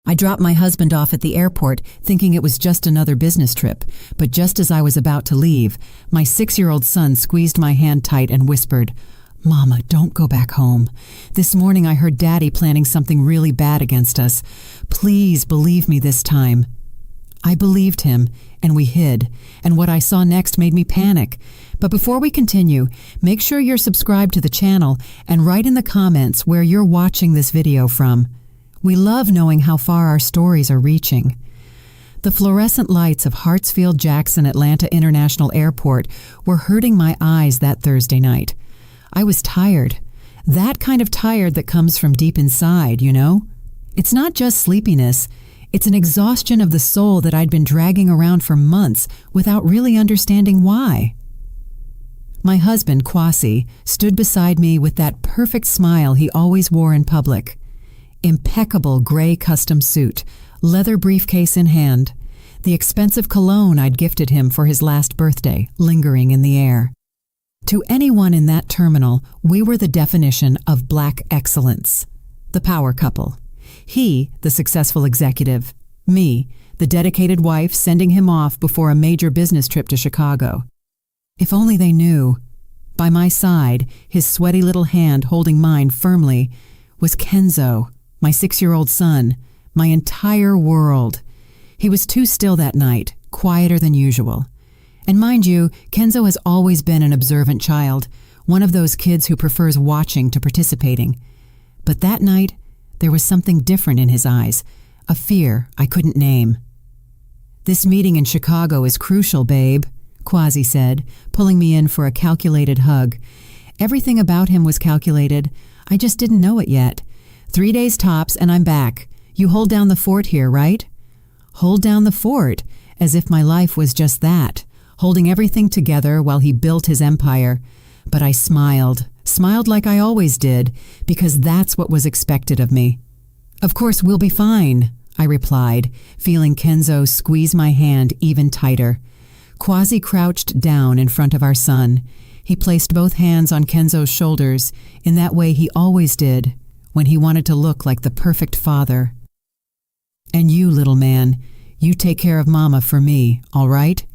I dropped my husband off at the airport thinking it was just another business trip, but just as I was about to leave, my 6-year-old son squeezed my hand tight and whispered, "Mama, don't go back home. This morning I heard Daddy planning something really bad against us. Please believe me this time." I believed him, and we hid, and what I saw next made me panic. But before we continue, make sure you're subscribed to the channel and write in the comments where you're watching this video from. We love knowing how far our stories are reaching. The fluorescent lights of Hartsfield-Jackson Atlanta International Airport were hurting my eyes that Thursday night. I was tired. That kind of tired that comes from deep inside, you know? It's not just sleepiness. It's an exhaustion of the soul that I'd been dragging around for months without really understanding why. My husband, Kwasi, stood beside me with that perfect smile he always wore in public. Impeccable gray custom suit, leather briefcase in hand, the expensive cologne I'd gifted him for his last birthday lingering in the air. To anyone in that terminal, we were the definition of black excellence, the power couple. He, the successful executive, me, the dedicated wife sending him off before a major business trip to Chicago. If only they knew. By my side, his sweaty little hand holding mine firmly, was Kenzo, my 6-year-old son, my entire world. He was too still that night, quieter than usual. And mind you, Kenzo has always been an observant child, one of those kids who prefers watching to participating. But that night, there was something different in his eyes, a fear I couldn't name. "This meeting in Chicago is crucial, babe," Kwasi said, pulling me in for a calculated hug. Everything about him was calculated. I just didn't know it yet. 3 days tops and I'm back. You hold down the fort here, right? Hold down the fort, as if my life was just that, holding everything together while he built his empire. But I smiled like I always did, because that's what was expected of me. "Of course, we'll be fine," I replied, feeling Kenzo squeeze my hand even tighter. Kwasi crouched down in front of our son. He placed both hands on Kenzo's shoulders in that way he always did when he wanted to look like the perfect father. "And you, little man, you take care of Mama for me, all right?"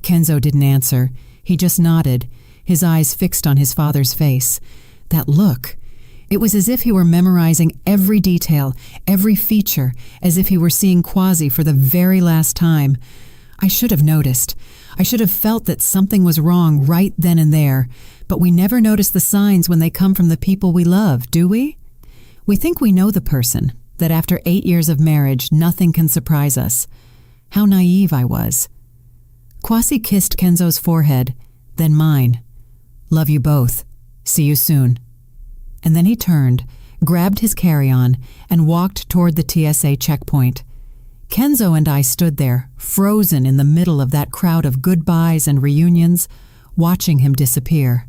Kenzo didn't answer. He just nodded, his eyes fixed on his father's face. That look. It was as if he were memorizing every detail, every feature, as if he were seeing Kwasi for the very last time. I should have noticed. I should have felt that something was wrong right then and there, but we never notice the signs when they come from the people we love, do we? We think we know the person, that after 8 years of marriage, nothing can surprise us. How naive I was. Kwasi kissed Kenzo's forehead, then mine. "Love you both. See you soon." And then he turned, grabbed his carry-on, and walked toward the TSA checkpoint. Kenzo and I stood there, frozen in the middle of that crowd of goodbyes and reunions, watching him disappear.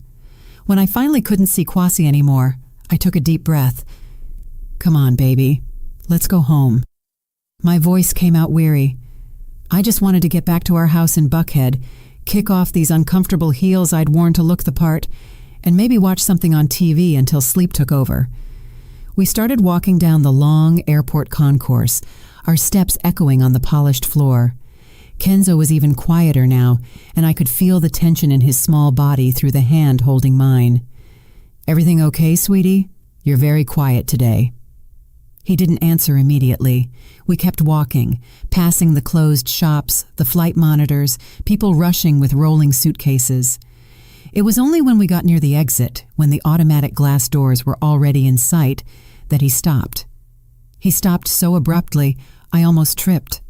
When I finally couldn't see Kwasi anymore, I took a deep breath. "Come on, baby. Let's go home." My voice came out weary. I just wanted to get back to our house in Buckhead, kick off these uncomfortable heels I'd worn to look the part, and maybe watch something on TV until sleep took over. We started walking down the long airport concourse, our steps echoing on the polished floor. Kenzo was even quieter now, and I could feel the tension in his small body through the hand holding mine. "Everything okay, sweetie? You're very quiet today." He didn't answer immediately. We kept walking, passing the closed shops, the flight monitors, people rushing with rolling suitcases. It was only when we got near the exit, when the automatic glass doors were already in sight, that he stopped. He stopped so abruptly, I almost tripped.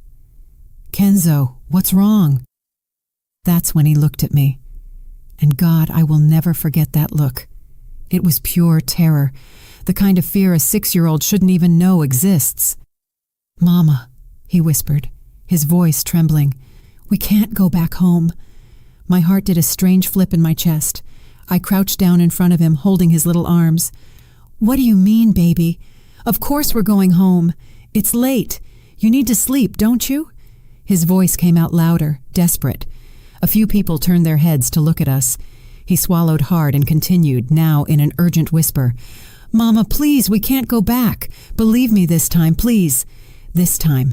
"Kenzo, what's wrong?" That's when he looked at me. And God, I will never forget that look. It was pure terror, the kind of fear a 6-year-old shouldn't even know exists. "Mama," he whispered, his voice trembling, "we can't go back home." My heart did a strange flip in my chest. I crouched down in front of him, holding his little arms. "What do you mean, baby? Of course we're going home. It's late. You need to sleep, don't you?" His voice came out louder, desperate. A few people turned their heads to look at us. He swallowed hard and continued, now in an urgent whisper. "Mama, please, we can't go back. Believe me this time, please. This time.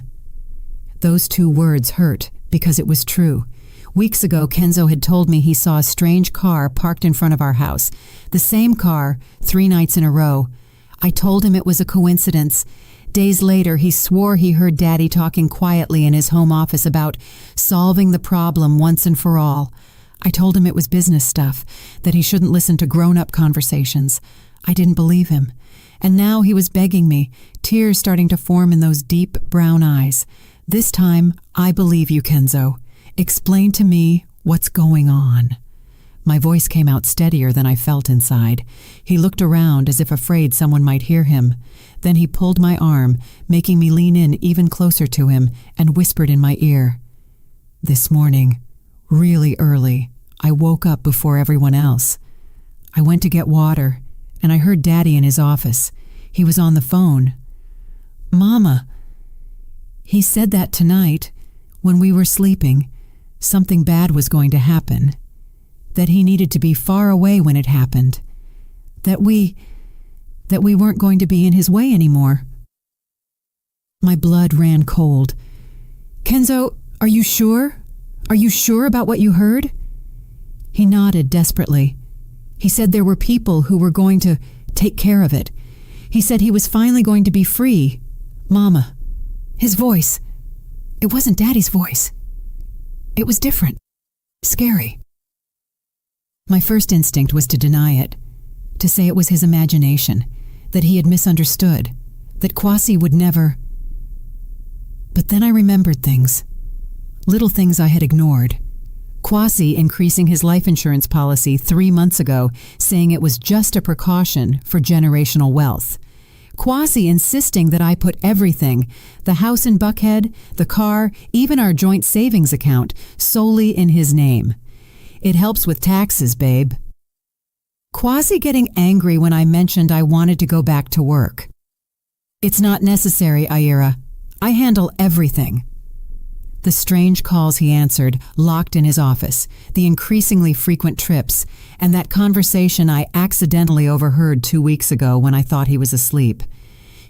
Those two words hurt because it was true. Weeks ago, Kenzo had told me he saw a strange car parked in front of our house. The same car, 3 nights in a row. I told him it was a coincidence. Days later, he swore he heard Daddy talking quietly in his home office about solving the problem once and for all. I told him it was business stuff, that he shouldn't listen to grown-up conversations. I didn't believe him. And now he was begging me, tears starting to form in those deep brown eyes. This time, I believe you, Kenzo. Explain to me what's going on. My voice came out steadier than I felt inside. He looked around as if afraid someone might hear him. Then he pulled my arm, making me lean in even closer to him, and whispered in my ear. This morning, really early, I woke up before everyone else. I went to get water, and I heard Daddy in his office. He was on the phone. Mama, he said that tonight, when we were sleeping, something bad was going to happen. That he needed to be far away when it happened. That we weren't going to be in his way anymore. My blood ran cold. Kenzo, are you sure? Are you sure about what you heard? He nodded desperately. He said there were people who were going to take care of it. He said he was finally going to be free. Mama, his voice. It wasn't Daddy's voice. It was different. Scary. My first instinct was to deny it, to say it was his imagination, that he had misunderstood, that Kwasi would never. But then I remembered things, little things I had ignored. Kwasi increasing his life insurance policy 3 months ago, saying it was just a precaution for generational wealth. Kwasi insisting that I put everything, the house in Buckhead, the car, even our joint savings account, solely in his name. It helps with taxes, babe. Kwasi getting angry when I mentioned I wanted to go back to work. It's not necessary, Ira. I handle everything. The strange calls he answered, locked in his office, the increasingly frequent trips, and that conversation I accidentally overheard 2 weeks ago when I thought he was asleep.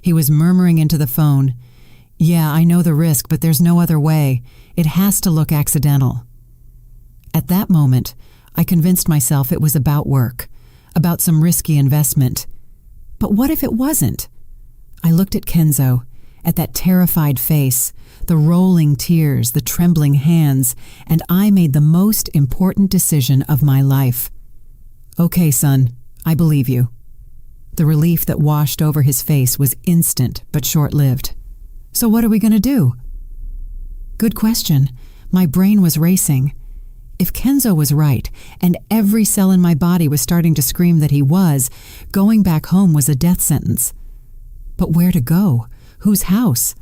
He was murmuring into the phone, "Yeah, I know the risk, but there's no other way. It has to look accidental." At that moment, I convinced myself it was about work, about some risky investment. But what if it wasn't? I looked at Kenzo, at that terrified face, the rolling tears, the trembling hands, and I made the most important decision of my life. Okay, son, I believe you. The relief that washed over his face was instant but short-lived. So what are we going to do? Good question. My brain was racing. If Kenzo was right, and every cell in my body was starting to scream that he was, going back home was a death sentence. But where to go? Whose house?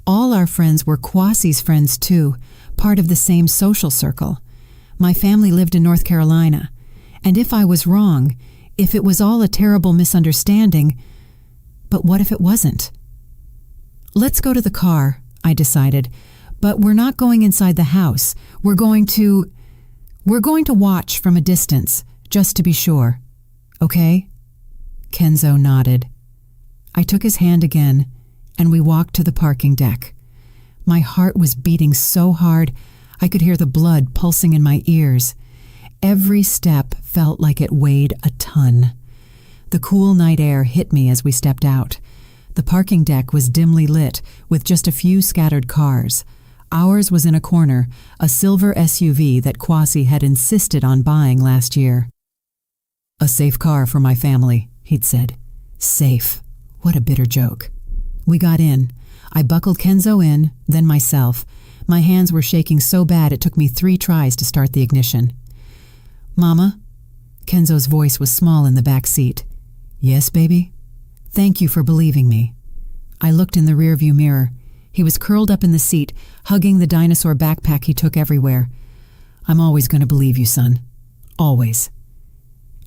All our friends were Kwasi's friends too, part of the same social circle. My family lived in North Carolina. And if I was wrong, if it was all a terrible misunderstanding, but what if it wasn't? Let's go to the car, I decided, but we're not going inside the house. We're going to watch from a distance, just to be sure. Okay? Kenzo nodded. I took his hand again, and we walked to the parking deck. My heart was beating so hard, I could hear the blood pulsing in my ears. Every step felt like it weighed a ton. The cool night air hit me as we stepped out. The parking deck was dimly lit, with just a few scattered cars. Ours was in a corner, a silver SUV that Kwasi had insisted on buying last year. "A safe car for my family," he'd said. Safe. What a bitter joke. We got in. I buckled Kenzo in, then myself. My hands were shaking so bad it took me 3 tries to start the ignition. "Mama?" Kenzo's voice was small in the back seat. "Yes, baby?" "Thank you for believing me." I looked in the rearview mirror. He was curled up in the seat, hugging the dinosaur backpack he took everywhere. "I'm always going to believe you, son. Always."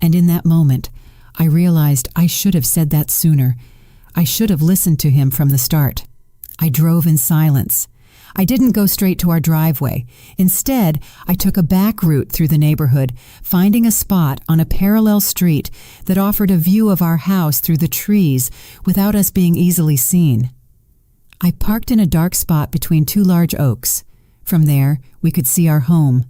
And in that moment, I realized I should have said that sooner. I should have listened to him from the start. I drove in silence. I didn't go straight to our driveway. Instead, I took a back route through the neighborhood, finding a spot on a parallel street that offered a view of our house through the trees without us being easily seen. I parked in a dark spot between two large oaks. From there, we could see our home.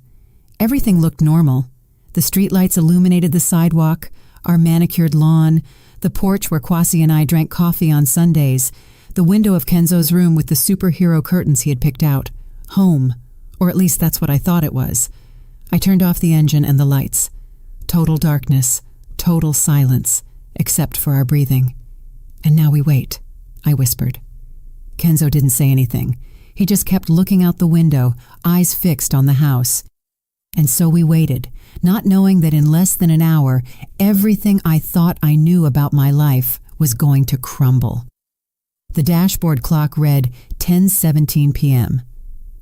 Everything looked normal. The streetlights illuminated the sidewalk, our manicured lawn, the porch where Kwasi and I drank coffee on Sundays, the window of Kenzo's room with the superhero curtains he had picked out. Home. Or at least that's what I thought it was. I turned off the engine and the lights. Total darkness, total silence, except for our breathing. And now we wait, I whispered. Kenzo didn't say anything. He just kept looking out the window, eyes fixed on the house. And so we waited, not knowing that in less than an hour, everything I thought I knew about my life was going to crumble. The dashboard clock read 10:17 p.m.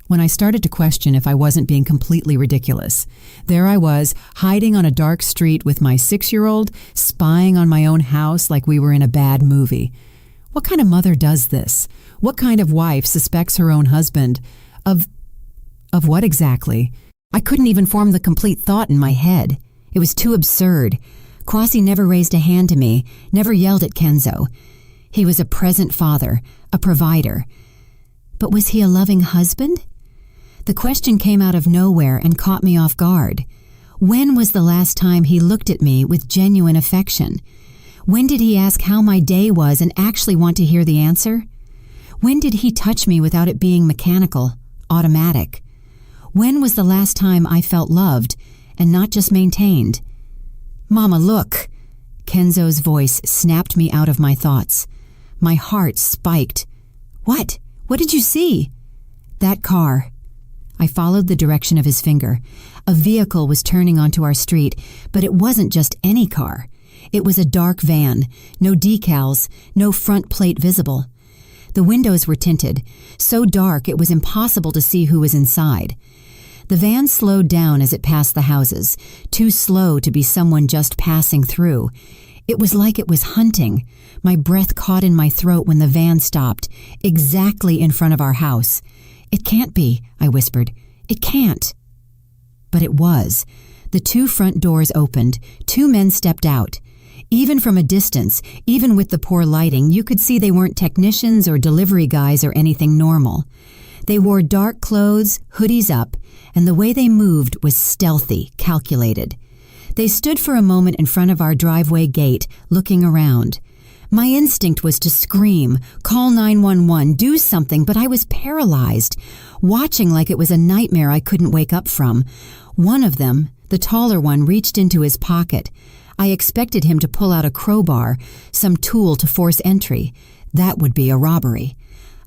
When I started to question if I wasn't being completely ridiculous, there I was, hiding on a dark street with my 6-year-old, spying on my own house like we were in a bad movie. What kind of mother does this? What kind of wife suspects her own husband? Of what exactly? I couldn't even form the complete thought in my head. It was too absurd. Kwasi never raised a hand to me, never yelled at Kenzo. He was a present father, a provider. But was he a loving husband? The question came out of nowhere and caught me off guard. When was the last time he looked at me with genuine affection? When did he ask how my day was and actually want to hear the answer? When did he touch me without it being mechanical, automatic? When was the last time I felt loved and not just maintained? Mama, look! Kenzo's voice snapped me out of my thoughts. My heart spiked. What? What did you see? That car. I followed the direction of his finger. A vehicle was turning onto our street, but it wasn't just any car. It was a dark van, no decals, no front plate visible. The windows were tinted, so dark it was impossible to see who was inside. The van slowed down as it passed the houses, too slow to be someone just passing through. It was like it was hunting. My breath caught in my throat when the van stopped, exactly in front of our house. It can't be, I whispered. It can't. But it was. The two front doors opened. Two men stepped out. Even from a distance, even with the poor lighting, you could see they weren't technicians or delivery guys or anything normal. They wore dark clothes, hoodies up, and the way they moved was stealthy, calculated. They stood for a moment in front of our driveway gate, looking around. My instinct was to scream, call 911, do something, but I was paralyzed, watching like it was a nightmare I couldn't wake up from. One of them, the taller one, reached into his pocket. I expected him to pull out a crowbar, some tool to force entry. That would be a robbery.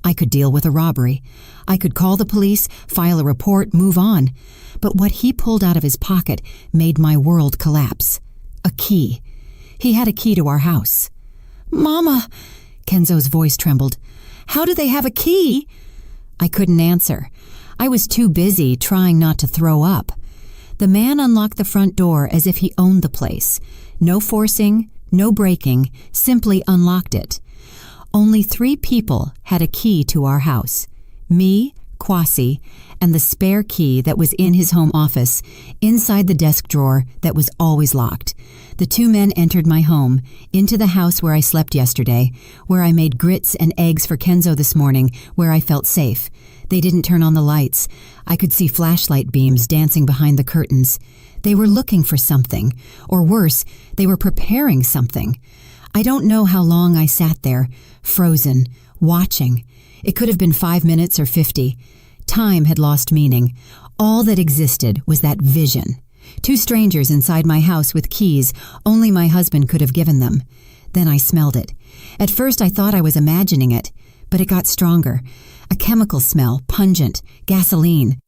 I could deal with a robbery. I could call the police, file a report, move on. But what he pulled out of his pocket made my world collapse. A key. He had a key to our house. Mama! Kenzo's voice trembled. How do they have a key? I couldn't answer. I was too busy trying not to throw up. The man unlocked the front door as if he owned the place. No forcing, no breaking, simply unlocked it. Only 3 people had a key to our house. Me, Kwasi, and the spare key that was in his home office, inside the desk drawer that was always locked. The 2 men entered my home, into the house where I slept yesterday, where I made grits and eggs for Kenzo this morning, where I felt safe. They didn't turn on the lights. I could see flashlight beams dancing behind the curtains. They were looking for something, or worse, they were preparing something. I don't know how long I sat there, frozen, watching. It could have been 5 minutes or 50. Time had lost meaning. All that existed was that vision. 2 strangers inside my house with keys only my husband could have given them. Then I smelled it. At first I thought I was imagining it, but it got stronger. A chemical smell, pungent, gasoline.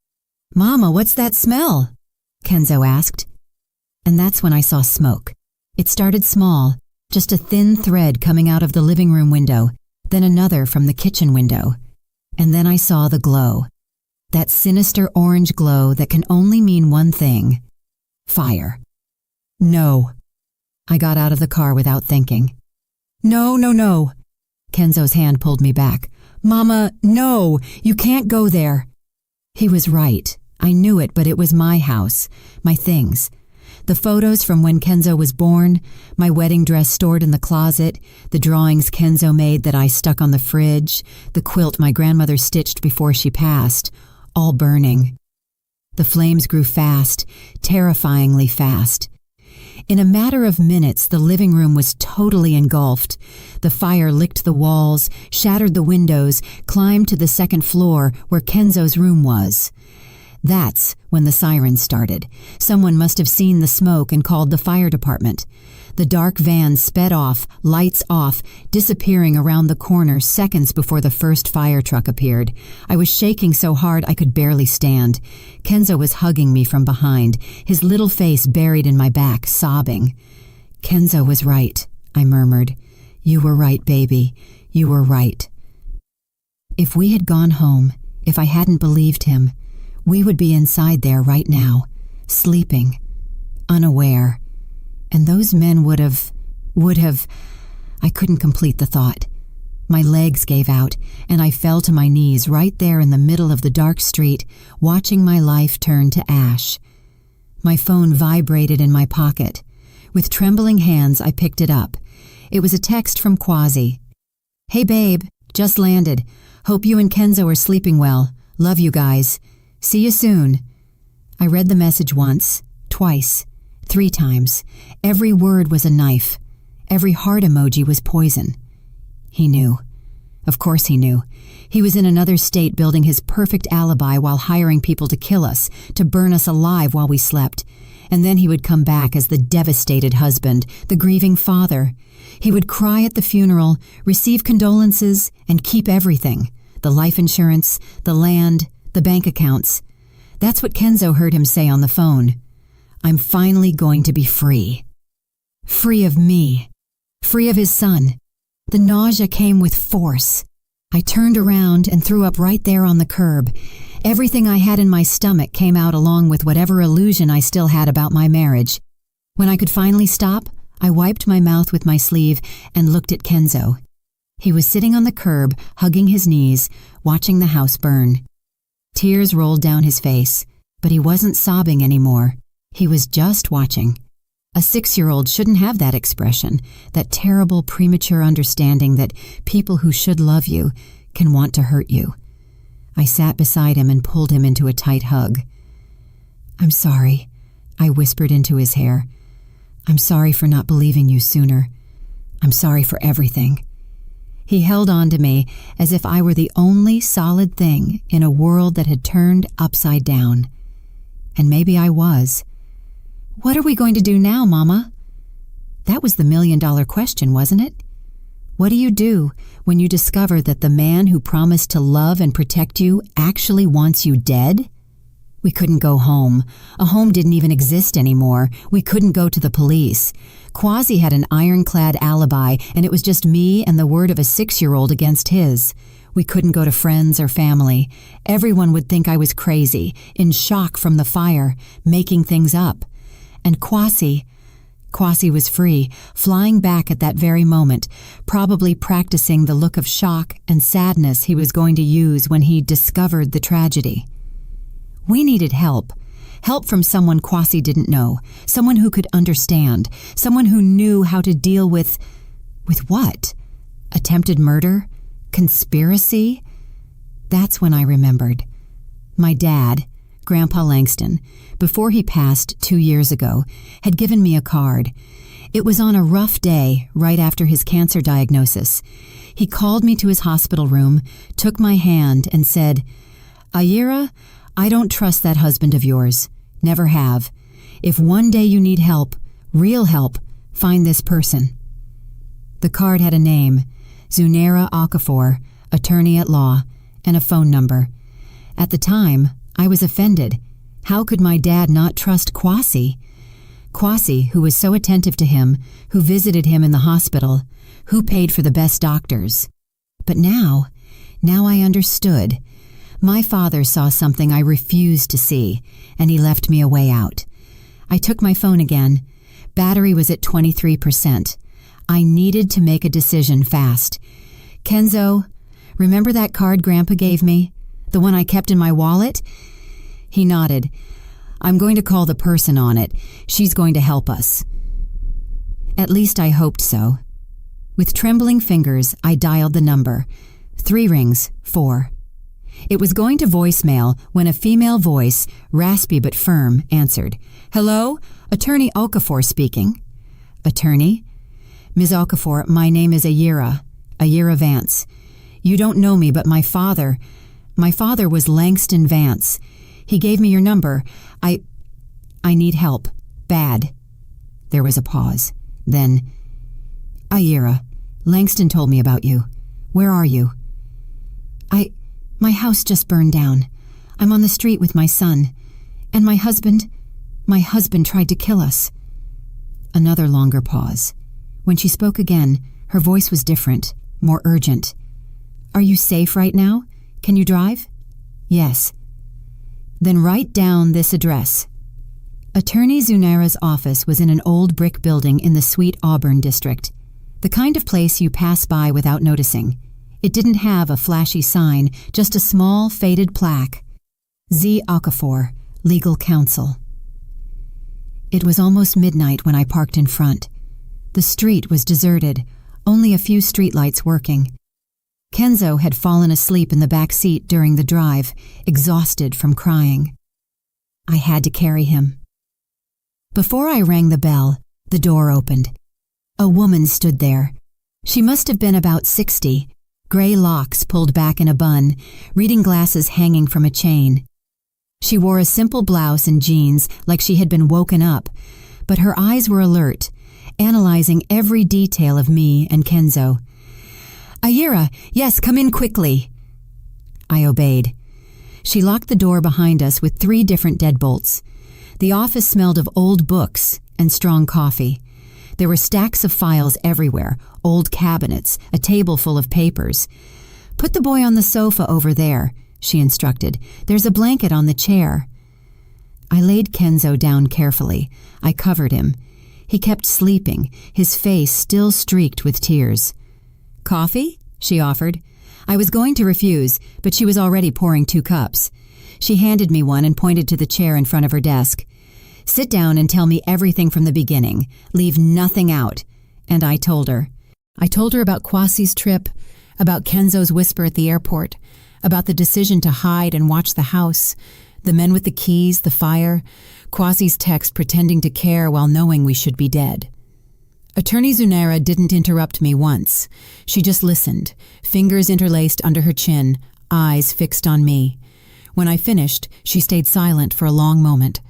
Mama, what's that smell? Kenzo asked. And that's when I saw smoke. It started small, just a thin thread coming out of the living room window, then another from the kitchen window. And then I saw the glow. That sinister orange glow that can only mean one thing. Fire. No. I got out of the car without thinking. No. Kenzo's hand pulled me back. Mama, no, you can't go there. He was right. I knew it, but it was my house, my things. The photos from when Kenzo was born, my wedding dress stored in the closet, the drawings Kenzo made that I stuck on the fridge, the quilt my grandmother stitched before she passed, all burning. The flames grew fast, terrifyingly fast. In a matter of minutes, the living room was totally engulfed. The fire licked the walls, shattered the windows, climbed to the second floor where Kenzo's room was. That's when the sirens started. Someone must have seen the smoke and called the fire department. The dark van sped off, lights off, disappearing around the corner seconds before the first fire truck appeared. I was shaking so hard I could barely stand. Kenzo was hugging me from behind, his little face buried in my back, sobbing. "Kenzo was right," I murmured. "You were right, baby. You were right." If we had gone home, if I hadn't believed him, we would be inside there right now, sleeping, unaware. And those men would have... I couldn't complete the thought. My legs gave out, and I fell to my knees right there in the middle of the dark street, watching my life turn to ash. My phone vibrated in my pocket. With trembling hands, I picked it up. It was a text from Quasi. "Hey babe, just landed. Hope you and Kenzo are sleeping well. Love you guys. See you soon." I read the message once, twice, 3 times. Every word was a knife. Every heart emoji was poison. He knew. Of course he knew. He was in another state building his perfect alibi while hiring people to kill us, to burn us alive while we slept. And then he would come back as the devastated husband, the grieving father. He would cry at the funeral, receive condolences, and keep everything. The life insurance, the land, the bank accounts. That's what Kenzo heard him say on the phone. I'm finally going to be free. Free of me. Free of his son. The nausea came with force. I turned around and threw up right there on the curb. Everything I had in my stomach came out along with whatever illusion I still had about my marriage. When I could finally stop, I wiped my mouth with my sleeve and looked at Kenzo. He was sitting on the curb, hugging his knees, watching the house burn. Tears rolled down his face, but he wasn't sobbing anymore. He was just watching. A 6-year-old shouldn't have that expression, that terrible premature understanding that people who should love you can want to hurt you. I sat beside him and pulled him into a tight hug. "I'm sorry," I whispered into his hair. "I'm sorry for not believing you sooner. I'm sorry for everything." He held on to me as if I were the only solid thing in a world that had turned upside down. And maybe I was. "What are we going to do now, Mama?" That was the million-dollar question, wasn't it? What do you do when you discover that the man who promised to love and protect you actually wants you dead? We couldn't go home. A home didn't even exist anymore. We couldn't go to the police. Quasi had an ironclad alibi, and it was just me and the word of a 6-year-old against his. We couldn't go to friends or family. Everyone would think I was crazy, in shock from the fire, making things up. And Quasi was free, flying back at that very moment, probably practicing the look of shock and sadness he was going to use when he discovered the tragedy. We needed help. Help from someone Quasi didn't know, someone who could understand, someone who knew how to deal with what? Attempted murder? Conspiracy? That's when I remembered. My dad, Grandpa Langston, before he passed 2 years ago, had given me a card. It was on a rough day right after his cancer diagnosis. He called me to his hospital room, took my hand, and said, "Ayira, I don't trust that husband of yours. Never have. If one day you need help, real help, find this person." The card had a name, Zunaira Okafor, attorney at law, and a phone number. At the time, I was offended. How could my dad not trust Quasi? Quasi, who was so attentive to him, who visited him in the hospital, who paid for the best doctors. But now I understood. My father saw something I refused to see, and he left me a way out. I took my phone again. Battery was at 23%. I needed to make a decision fast. "Kenzo, remember that card Grandpa gave me? The one I kept in my wallet?" He nodded. I'm going to call the person on it. She's going to help us." At least I hoped so. With trembling fingers, I dialed the number. 3 rings, 4. It was going to voicemail when a female voice, raspy but firm, answered. "Hello? Attorney Okafor speaking." "Attorney?" "Ms. Okafor, my name is Ayira Vance. You don't know me, but my father was Langston Vance. He gave me your number. I need help. Bad." There was a pause. Then, "Ayira, Langston told me about you. Where are you?" My house just burned down. I'm on the street with my son. And my husband tried to kill us." Another longer pause. When she spoke again, her voice was different, more urgent. "Are you safe right now? Can you drive?" "Yes." "Then write down this address." Attorney Zunera's office was in an old brick building in the Sweet Auburn district, the kind of place you pass by without noticing. It didn't have a flashy sign, just a small, faded plaque. Z. Okafor, Legal Counsel. It was almost midnight when I parked in front. The street was deserted, only a few streetlights working. Kenzo had fallen asleep in the back seat during the drive, exhausted from crying. I had to carry him. Before I rang the bell, the door opened. A woman stood there. She must have been about 60, gray locks pulled back in a bun, reading glasses hanging from a chain. She wore a simple blouse and jeans like she had been woken up, but her eyes were alert, analyzing every detail of me and Kenzo. "Ayira, yes, come in quickly." I obeyed. She locked the door behind us with 3 different deadbolts. The office smelled of old books and strong coffee. There were stacks of files everywhere, old cabinets, a table full of papers. "Put the boy on the sofa over there," she instructed. "There's a blanket on the chair." I laid Kenzo down carefully. I covered him. He kept sleeping, his face still streaked with tears. "Coffee?" she offered. I was going to refuse, but she was already pouring 2 cups. She handed me one and pointed to the chair in front of her desk. "Sit down and tell me everything from the beginning. Leave nothing out." And I told her. I told her about Kwasi's trip, about Kenzo's whisper at the airport, about the decision to hide and watch the house, the men with the keys, the fire, Kwasi's text pretending to care while knowing we should be dead. Attorney Zunera didn't interrupt me once. She just listened, fingers interlaced under her chin, eyes fixed on me. When I finished, she stayed silent for a long moment.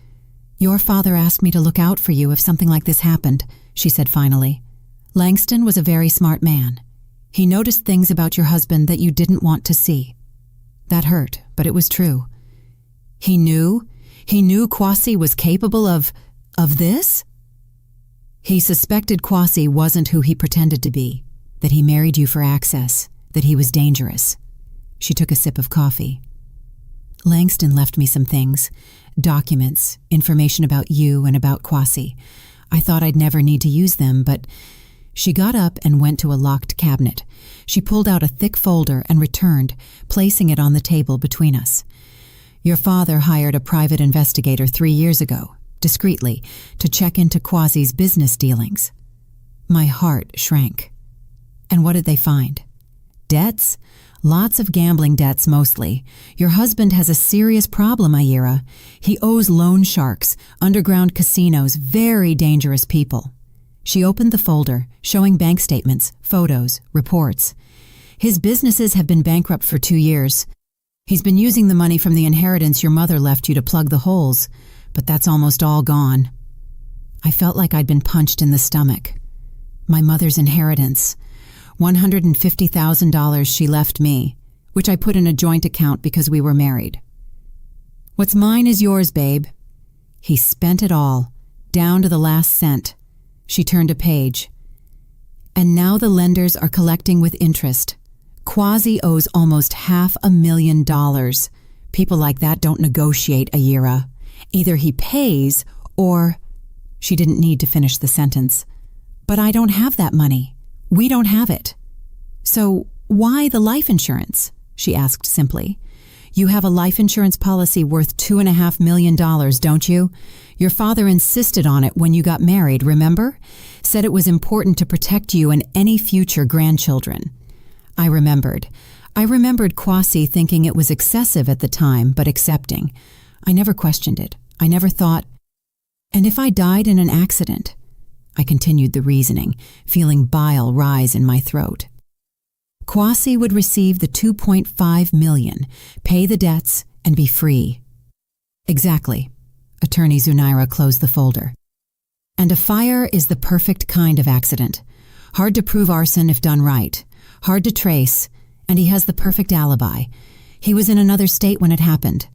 "Your father asked me to look out for you if something like this happened," she said finally. "Langston was a very smart man. He noticed things about your husband that you didn't want to see." That hurt, but it was true. He knew Kwasi was capable of this? He suspected Kwasi wasn't who he pretended to be, that he married you for access, that he was dangerous. She took a sip of coffee. "Langston left me some things, documents, information about you and about Kwasi. I thought I'd never need to use them, but..." She got up and went to a locked cabinet. She pulled out a thick folder and returned, placing it on the table between us. "Your father hired a private investigator 3 years ago, discreetly, to check into Kwasi's business dealings." My heart shrank. "And what did they find?" "Debts? Lots of gambling debts mostly. Your husband has a serious problem, Ayira. He owes loan sharks, underground casinos, very dangerous people." She opened the folder, showing bank statements, photos, reports. "His businesses have been bankrupt for 2 years. He's been using the money from the inheritance your mother left you to plug the holes, but that's almost all gone." I felt like I'd been punched in the stomach. My mother's inheritance. $150,000 she left me, which I put in a joint account because we were married. "What's mine is yours, babe." He spent it all, down to the last cent. She turned a page. "And now the lenders are collecting with interest. Kwasi owes almost $500,000. People like that don't negotiate, Ayira. Either he pays or..." She didn't need to finish the sentence. "But I don't have that money. We don't have it." "So why the life insurance?" she asked simply. You have a life insurance policy worth $2.5 million, don't you? Your father insisted on it when you got married, remember? Said it was important to protect you and any future grandchildren. I remembered. Kwasi thinking it was excessive at the time, but accepting. I never questioned it. I never thought, and if I died in an accident? I continued the reasoning, feeling bile rise in my throat. Kwasi would receive the $2.5 million, pay the debts, and be free. Exactly. Attorney Zunaira closed the folder. And a fire is the perfect kind of accident. Hard to prove arson if done right. Hard to trace, and he has the perfect alibi. He was in another state when it happened.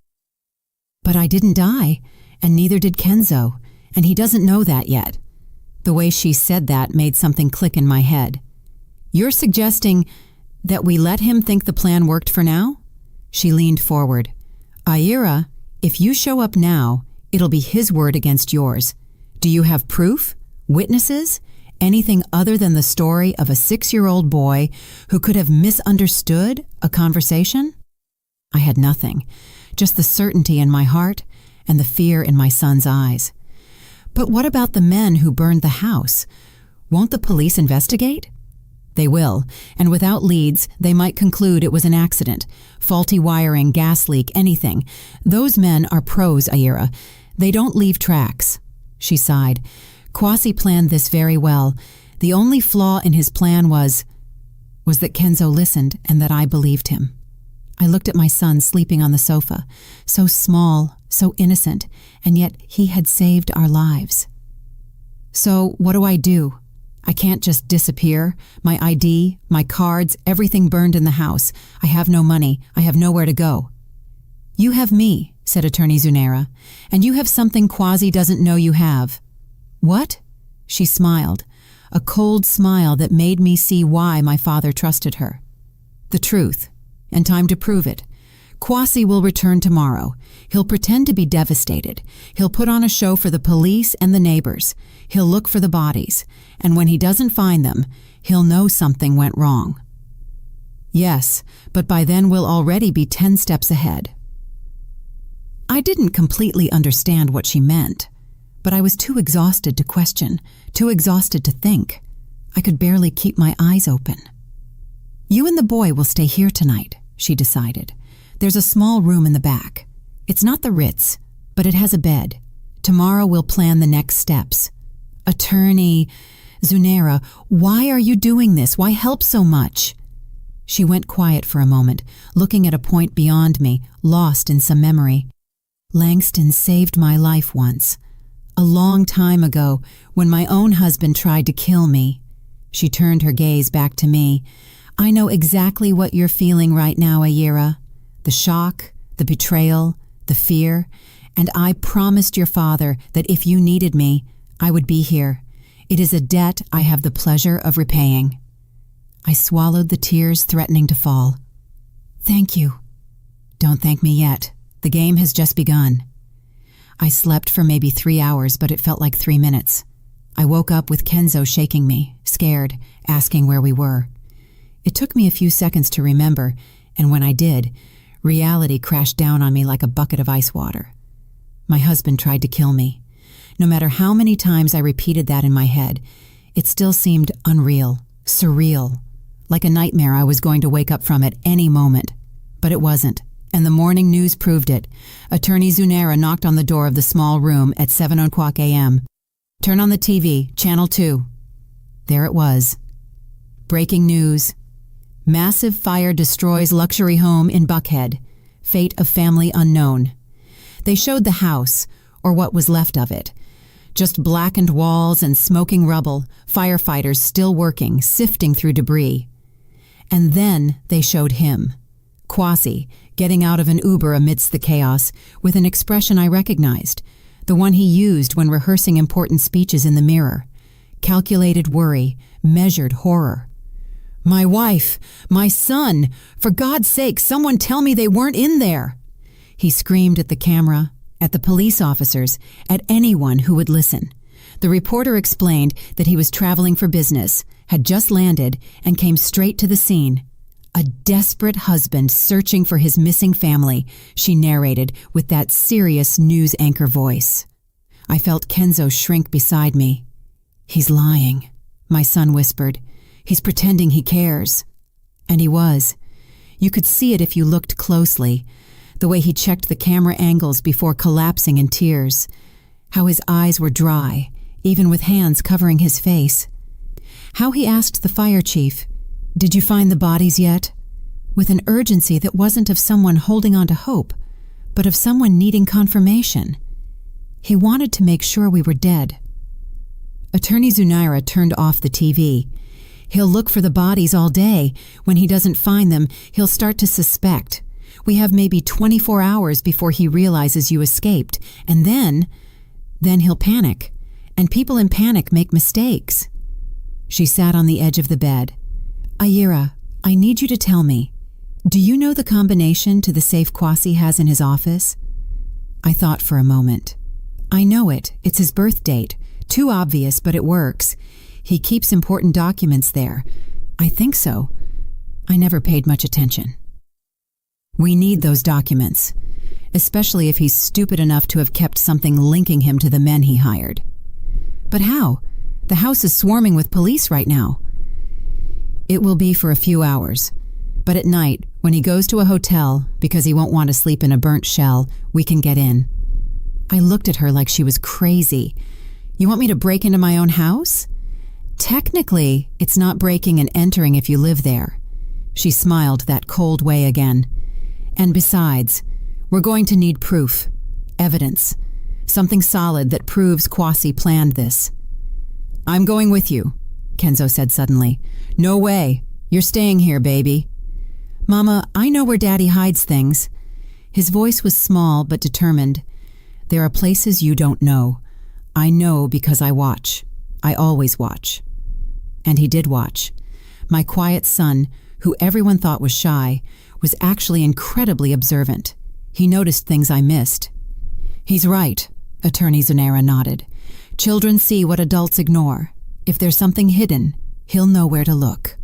But I didn't die, and neither did Kenzo, and he doesn't know that yet. The way she said that made something click in my head. You're suggesting that we let him think the plan worked for now? She leaned forward. Aira, if you show up now, it'll be his word against yours. Do you have proof? Witnesses? Anything other than the story of a 6-year-old boy who could have misunderstood a conversation? I had nothing, just the certainty in my heart and the fear in my son's eyes. But what about the men who burned the house? Won't the police investigate? They will, and without leads, they might conclude it was an accident. Faulty wiring, gas leak, anything. Those men are pros, Aira. They don't leave tracks. She sighed. Kwasi planned this very well. The only flaw in his plan was that Kenzo listened and that I believed him. I looked at my son sleeping on the sofa, so small, so innocent, and yet he had saved our lives. So what do I do? I can't just disappear. My ID, my cards, everything burned in the house. I have no money. I have nowhere to go. You have me, said Attorney Zunaira, and you have something Kwasi doesn't know you have. What? She smiled, a cold smile that made me see why my father trusted her. The truth, and time to prove it. Kwasi will return tomorrow. He'll pretend to be devastated. He'll put on a show for the police and the neighbors. He'll look for the bodies, and when he doesn't find them, he'll know something went wrong. Yes, but by then we'll already be 10 steps ahead. I didn't completely understand what she meant, but I was too exhausted to question, too exhausted to think. I could barely keep my eyes open. You and the boy will stay here tonight, she decided. There's a small room in the back. It's not the Ritz, but it has a bed. Tomorrow we'll plan the next steps. Attorney Zunaira, why are you doing this? Why help so much? She went quiet for a moment, looking at a point beyond me, lost in some memory. Langston saved my life once. A long time ago, when my own husband tried to kill me. She turned her gaze back to me. I know exactly what you're feeling right now, Aira. The shock, the betrayal, the fear, and I promised your father that if you needed me, I would be here. It is a debt I have the pleasure of repaying. I swallowed the tears threatening to fall. Thank you. Don't thank me yet. The game has just begun. I slept for maybe 3 hours, but it felt like 3 minutes. I woke up with Kenzo shaking me, scared, asking where we were. It took me a few seconds to remember, and when I did, reality crashed down on me like a bucket of ice water. My husband tried to kill me. No matter how many times I repeated that in my head, it still seemed unreal, surreal, like a nightmare I was going to wake up from at any moment. But it wasn't, and the morning news proved it. Attorney Zunaira knocked on the door of the small room at 7 o'clock a.m. Turn on the TV, Channel 2. There it was. Breaking news. Massive fire destroys luxury home in Buckhead. Fate of family unknown. They showed the house, or what was left of it. Just blackened walls and smoking rubble, firefighters still working, sifting through debris. And then they showed him, Kwasi, getting out of an Uber amidst the chaos, with an expression I recognized, the one he used when rehearsing important speeches in the mirror. Calculated worry, measured horror. My wife, my son, for God's sake, someone tell me they weren't in there. He screamed at the camera, at the police officers, at anyone who would listen. The reporter explained that he was traveling for business, had just landed, and came straight to the scene. A desperate husband searching for his missing family, she narrated with that serious news anchor voice. I felt Kenzo shrink beside me. He's lying, my son whispered. He's pretending he cares. And he was. You could see it if you looked closely, the way he checked the camera angles before collapsing in tears, how his eyes were dry, even with hands covering his face. How he asked the fire chief, "Did you find the bodies yet?" with an urgency that wasn't of someone holding on to hope, but of someone needing confirmation. He wanted to make sure we were dead. Attorney Zunaira turned off the TV. He'll look for the bodies all day. When he doesn't find them, he'll start to suspect. We have maybe 24 hours before he realizes you escaped, and then he'll panic. And people in panic make mistakes. She sat on the edge of the bed. Ayira, I need you to tell me, do you know the combination to the safe Kwasi has in his office? I thought for a moment. I know it. It's his birth date. Too obvious, but it works. He keeps important documents there. I think so. I never paid much attention. We need those documents, especially if he's stupid enough to have kept something linking him to the men he hired. But how? The house is swarming with police right now. It will be for a few hours. But at night, when he goes to a hotel, because he won't want to sleep in a burnt shell, we can get in. I looked at her like she was crazy. You want me to break into my own house? Technically, it's not breaking and entering if you live there. She smiled that cold way again. And besides, we're going to need proof, evidence, something solid that proves Kwasi planned this. I'm going with you, Kenzo said suddenly. No way. You're staying here, baby. Mama, I know where Daddy hides things. His voice was small but determined. There are places you don't know. I know because I watch. I always watch. And he did watch. My quiet son, who everyone thought was shy, was actually incredibly observant. He noticed things I missed. He's right, Attorney Zunaira nodded. Children see what adults ignore. If there's something hidden, he'll know where to look.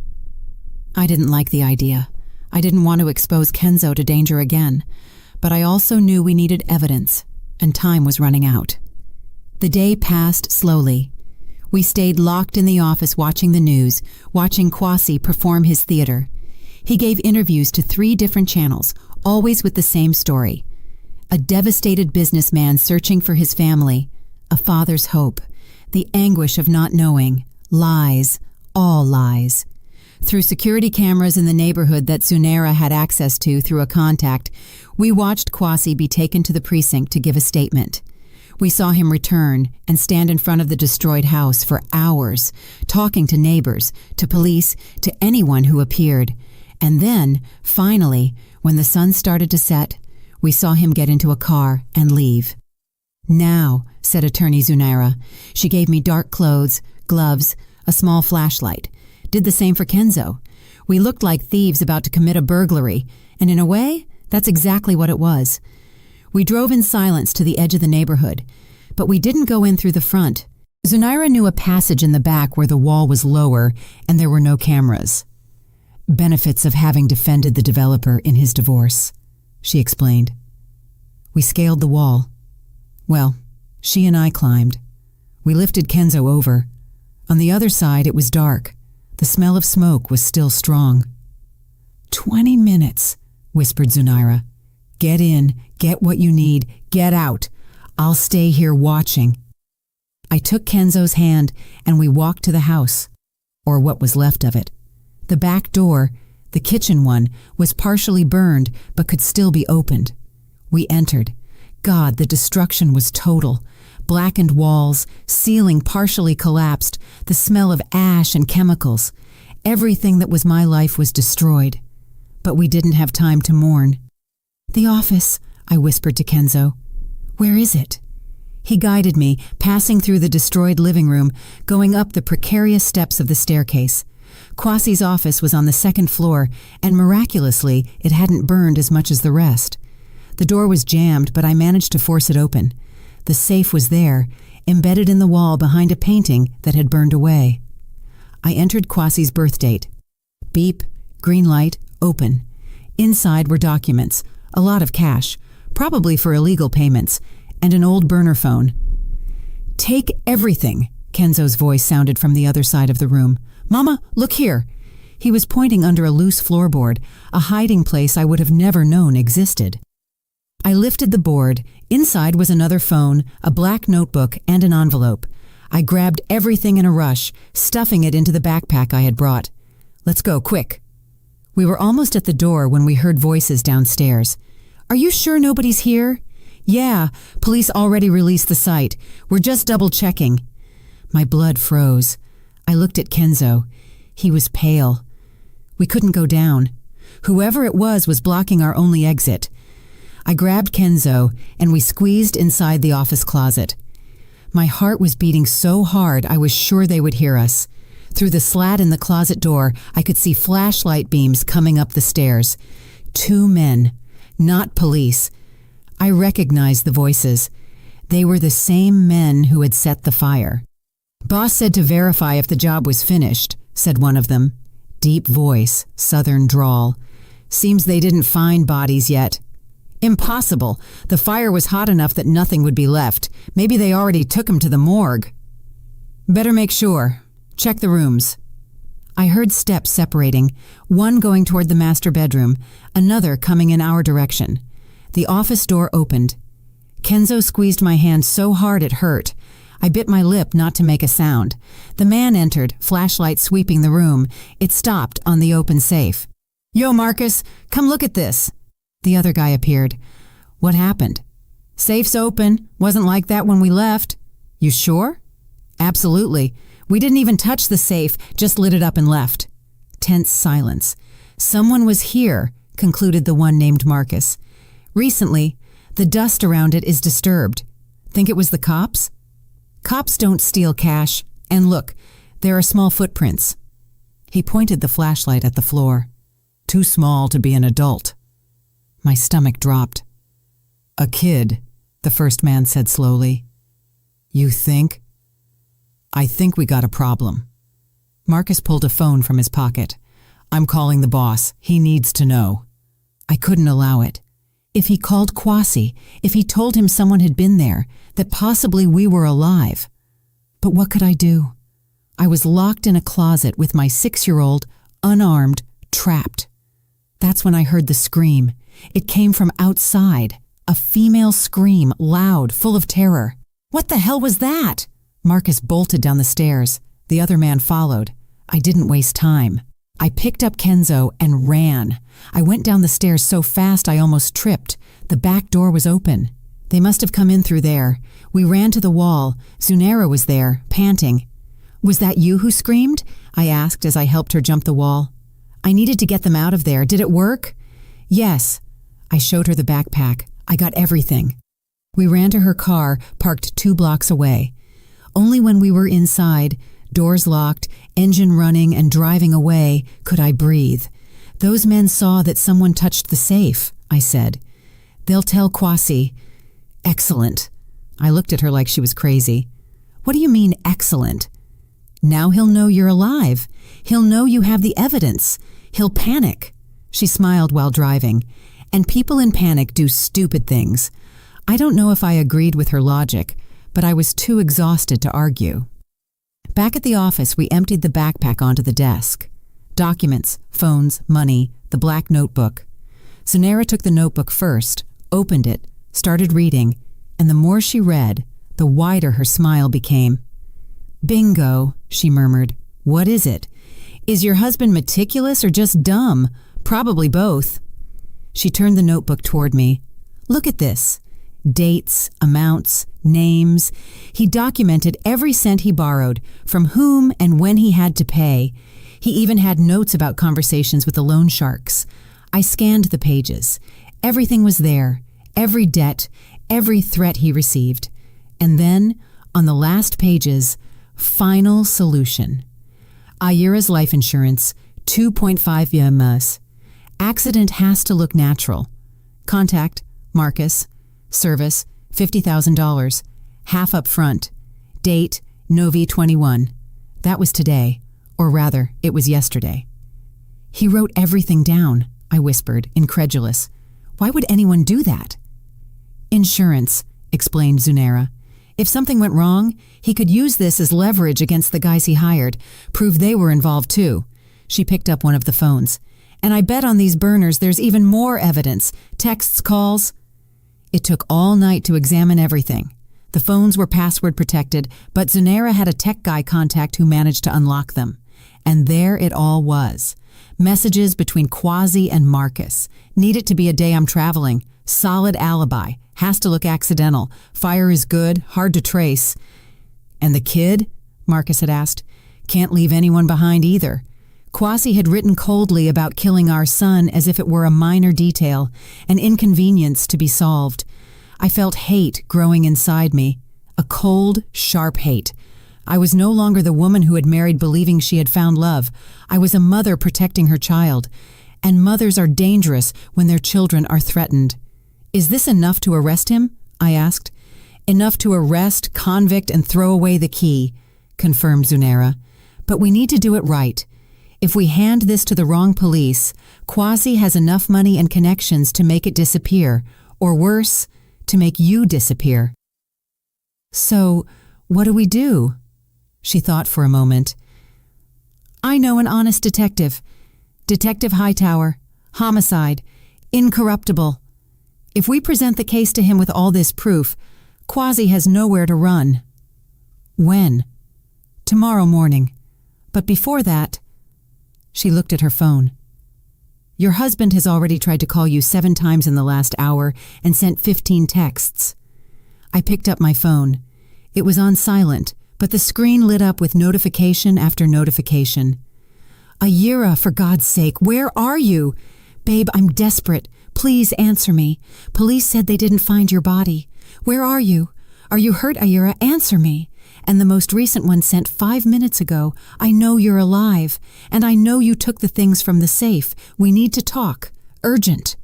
I didn't like the idea. I didn't want to expose Kenzo to danger again, but I also knew we needed evidence, and time was running out. The day passed slowly. We stayed locked in the office watching the news, watching Kwasi perform his theater. He gave interviews to 3 different channels, always with the same story. A devastated businessman searching for his family, a father's hope, the anguish of not knowing, lies, all lies. Through security cameras in the neighborhood that Zunaira had access to through a contact, we watched Kwasi be taken to the precinct to give a statement. We saw him return and stand in front of the destroyed house for hours, talking to neighbors, to police, to anyone who appeared. And then, finally, when the sun started to set, we saw him get into a car and leave. Now, said Attorney Zunaira. She gave me dark clothes, gloves, a small flashlight. Did the same for Kenzo. We looked like thieves about to commit a burglary, and in a way, that's exactly what it was. We drove in silence to the edge of the neighborhood, but we didn't go in through the front. Zunaira knew a passage in the back where the wall was lower and there were no cameras. Benefits of having defended the developer in his divorce, she explained. We scaled the wall. Well, she and I climbed. We lifted Kenzo over. On the other side, it was dark. The smell of smoke was still strong. 20 minutes, whispered Zunaira. Get in, get what you need, get out. I'll stay here watching. I took Kenzo's hand and we walked to the house, or what was left of it. The back door, the kitchen one, was partially burned but could still be opened. We entered. God, the destruction was total. Blackened walls, ceiling partially collapsed, the smell of ash and chemicals. Everything that was my life was destroyed. But we didn't have time to mourn. The office, I whispered to Kenzo. Where is it? He guided me, passing through the destroyed living room, going up the precarious steps of the staircase. Kwasi's office was on the 2nd floor, and miraculously, it hadn't burned as much as the rest. The door was jammed, but I managed to force it open. The safe was there, embedded in the wall behind a painting that had burned away. I entered Kwasi's birth date. Beep, green light, open. Inside were documents, a lot of cash, probably for illegal payments, and an old burner phone. "Take everything," Kenzo's voice sounded from the other side of the room. "Mama, look here." He was pointing under a loose floorboard, a hiding place I would have never known existed. I lifted the board. Inside was another phone, a black notebook, and an envelope. I grabbed everything in a rush, stuffing it into the backpack I had brought. "Let's go, quick." We were almost at the door when we heard voices downstairs. "Are you sure nobody's here?" "Yeah, police already released the site. We're just double-checking." My blood froze. I looked at Kenzo. He was pale. We couldn't go down. Whoever it was blocking our only exit. I grabbed Kenzo, and we squeezed inside the office closet. My heart was beating so hard I was sure they would hear us. Through the slat in the closet door, I could see flashlight beams coming up the stairs. 2 men, not police. I recognized the voices. They were the same men who had set the fire. "Boss said to verify if the job was finished," said one of them. Deep voice, southern drawl. "Seems they didn't find bodies yet." "Impossible. The fire was hot enough that nothing would be left. Maybe they already took him to the morgue." "Better make sure. Check the rooms." I heard steps separating, one going toward the master bedroom, another coming in our direction. The office door opened. Kenzo squeezed my hand so hard it hurt. I bit my lip not to make a sound. The man entered, flashlight sweeping the room. It stopped on the open safe. "Yo, Marcus, come look at this." The other guy appeared. "What happened?" "Safe's open. Wasn't like that when we left." "You sure?" "Absolutely. We didn't even touch the safe, just lit it up and left." Tense silence. "Someone was here," concluded the one named Marcus. "Recently, the dust around it is disturbed. Think it was the cops?" "Cops don't steal cash. And look, there are small footprints." He pointed the flashlight at the floor. "Too small to be an adult." My stomach dropped. "A kid," the first man said slowly. "You think?" "I think we got a problem." Marcus pulled a phone from his pocket. "I'm calling the boss. He needs to know." I couldn't allow it. If he called Kwasi, if he told him someone had been there, that possibly we were alive. But what could I do? I was locked in a closet with my 6-year-old, unarmed, trapped. That's when I heard the scream. It came from outside. A female scream, loud, full of terror. "What the hell was that?" Marcus bolted down the stairs. The other man followed. I didn't waste time. I picked up Kenzo and ran. I went down the stairs so fast I almost tripped. The back door was open. They must have come in through there. We ran to the wall. Zunera was there, panting. "Was that you who screamed?" I asked as I helped her jump the wall. "I needed to get them out of there. Did it work?" "Yes." I showed her the backpack. "I got everything." We ran to her car, parked 2 blocks away. Only when we were inside, doors locked, engine running and driving away, could I breathe. "Those men saw that someone touched the safe," I said. "They'll tell Kwasi." "Excellent." I looked at her like she was crazy. "What do you mean, excellent?" "Now he'll know you're alive. He'll know you have the evidence. He'll panic." She smiled while driving. And people in panic do stupid things. I don't know if I agreed with her logic, but I was too exhausted to argue. Back at the office, we emptied the backpack onto the desk. Documents, phones, money, the black notebook. Zunera took the notebook first, opened it, started reading, and the more she read, the wider her smile became. "Bingo," she murmured. "What is it? Is your husband meticulous or just dumb? Probably both." She turned the notebook toward me. "Look at this. Dates, amounts, names. He documented every cent he borrowed, from whom and when he had to pay. He even had notes about conversations with the loan sharks. I scanned the pages. Everything was there, every debt, every threat he received. And then, on the last pages, final solution. Ayura's life insurance, 2.5 years. Accident has to look natural. Contact, Marcus. Service, $50,000. Half up front. Date, Novi 21. That was today. Or rather, it was yesterday. He wrote everything down, I whispered, incredulous. Why would anyone do that? Insurance, explained Zunaira. If something went wrong, he could use this as leverage against the guys he hired, prove they were involved too. She picked up one of the phones. And I bet on these burners there's even more evidence, texts, calls. It took all night to examine everything. The phones were password protected, but Zunaira had a tech guy contact who managed to unlock them. And there it all was. Messages between Quasi and Marcus. Need it to be a day I'm traveling. Solid alibi. Has to look accidental. Fire is good, hard to trace. And the kid? Marcus had asked. Can't leave anyone behind either. Quasi had written coldly about killing our son as if it were a minor detail, an inconvenience to be solved. I felt hate growing inside me. A cold, sharp hate. I was no longer the woman who had married believing she had found love. I was a mother protecting her child. And mothers are dangerous when their children are threatened. Is this enough to arrest him? I asked. Enough to arrest, convict, and throw away the key, confirmed Zunaira. But we need to do it right. If we hand this to the wrong police, Quasi has enough money and connections to make it disappear, or worse, to make you disappear. So, what do we do? She thought for a moment. I know an honest detective. Detective Hightower. Homicide. Incorruptible. If we present the case to him with all this proof, Quasi has nowhere to run. When? Tomorrow morning. But before that... She looked at her phone. Your husband has already tried to call you 7 times in the last hour and sent 15 texts. I picked up my phone. It was on silent, but the screen lit up with notification after notification. Ayira, for God's sake, where are you? Babe, I'm desperate. Please answer me. Police said they didn't find your body. Where are you? Are you hurt, Ayira? Answer me. And the most recent one sent 5 minutes ago. I know you're alive. And I know you took the things from the safe. We need to talk. Urgent.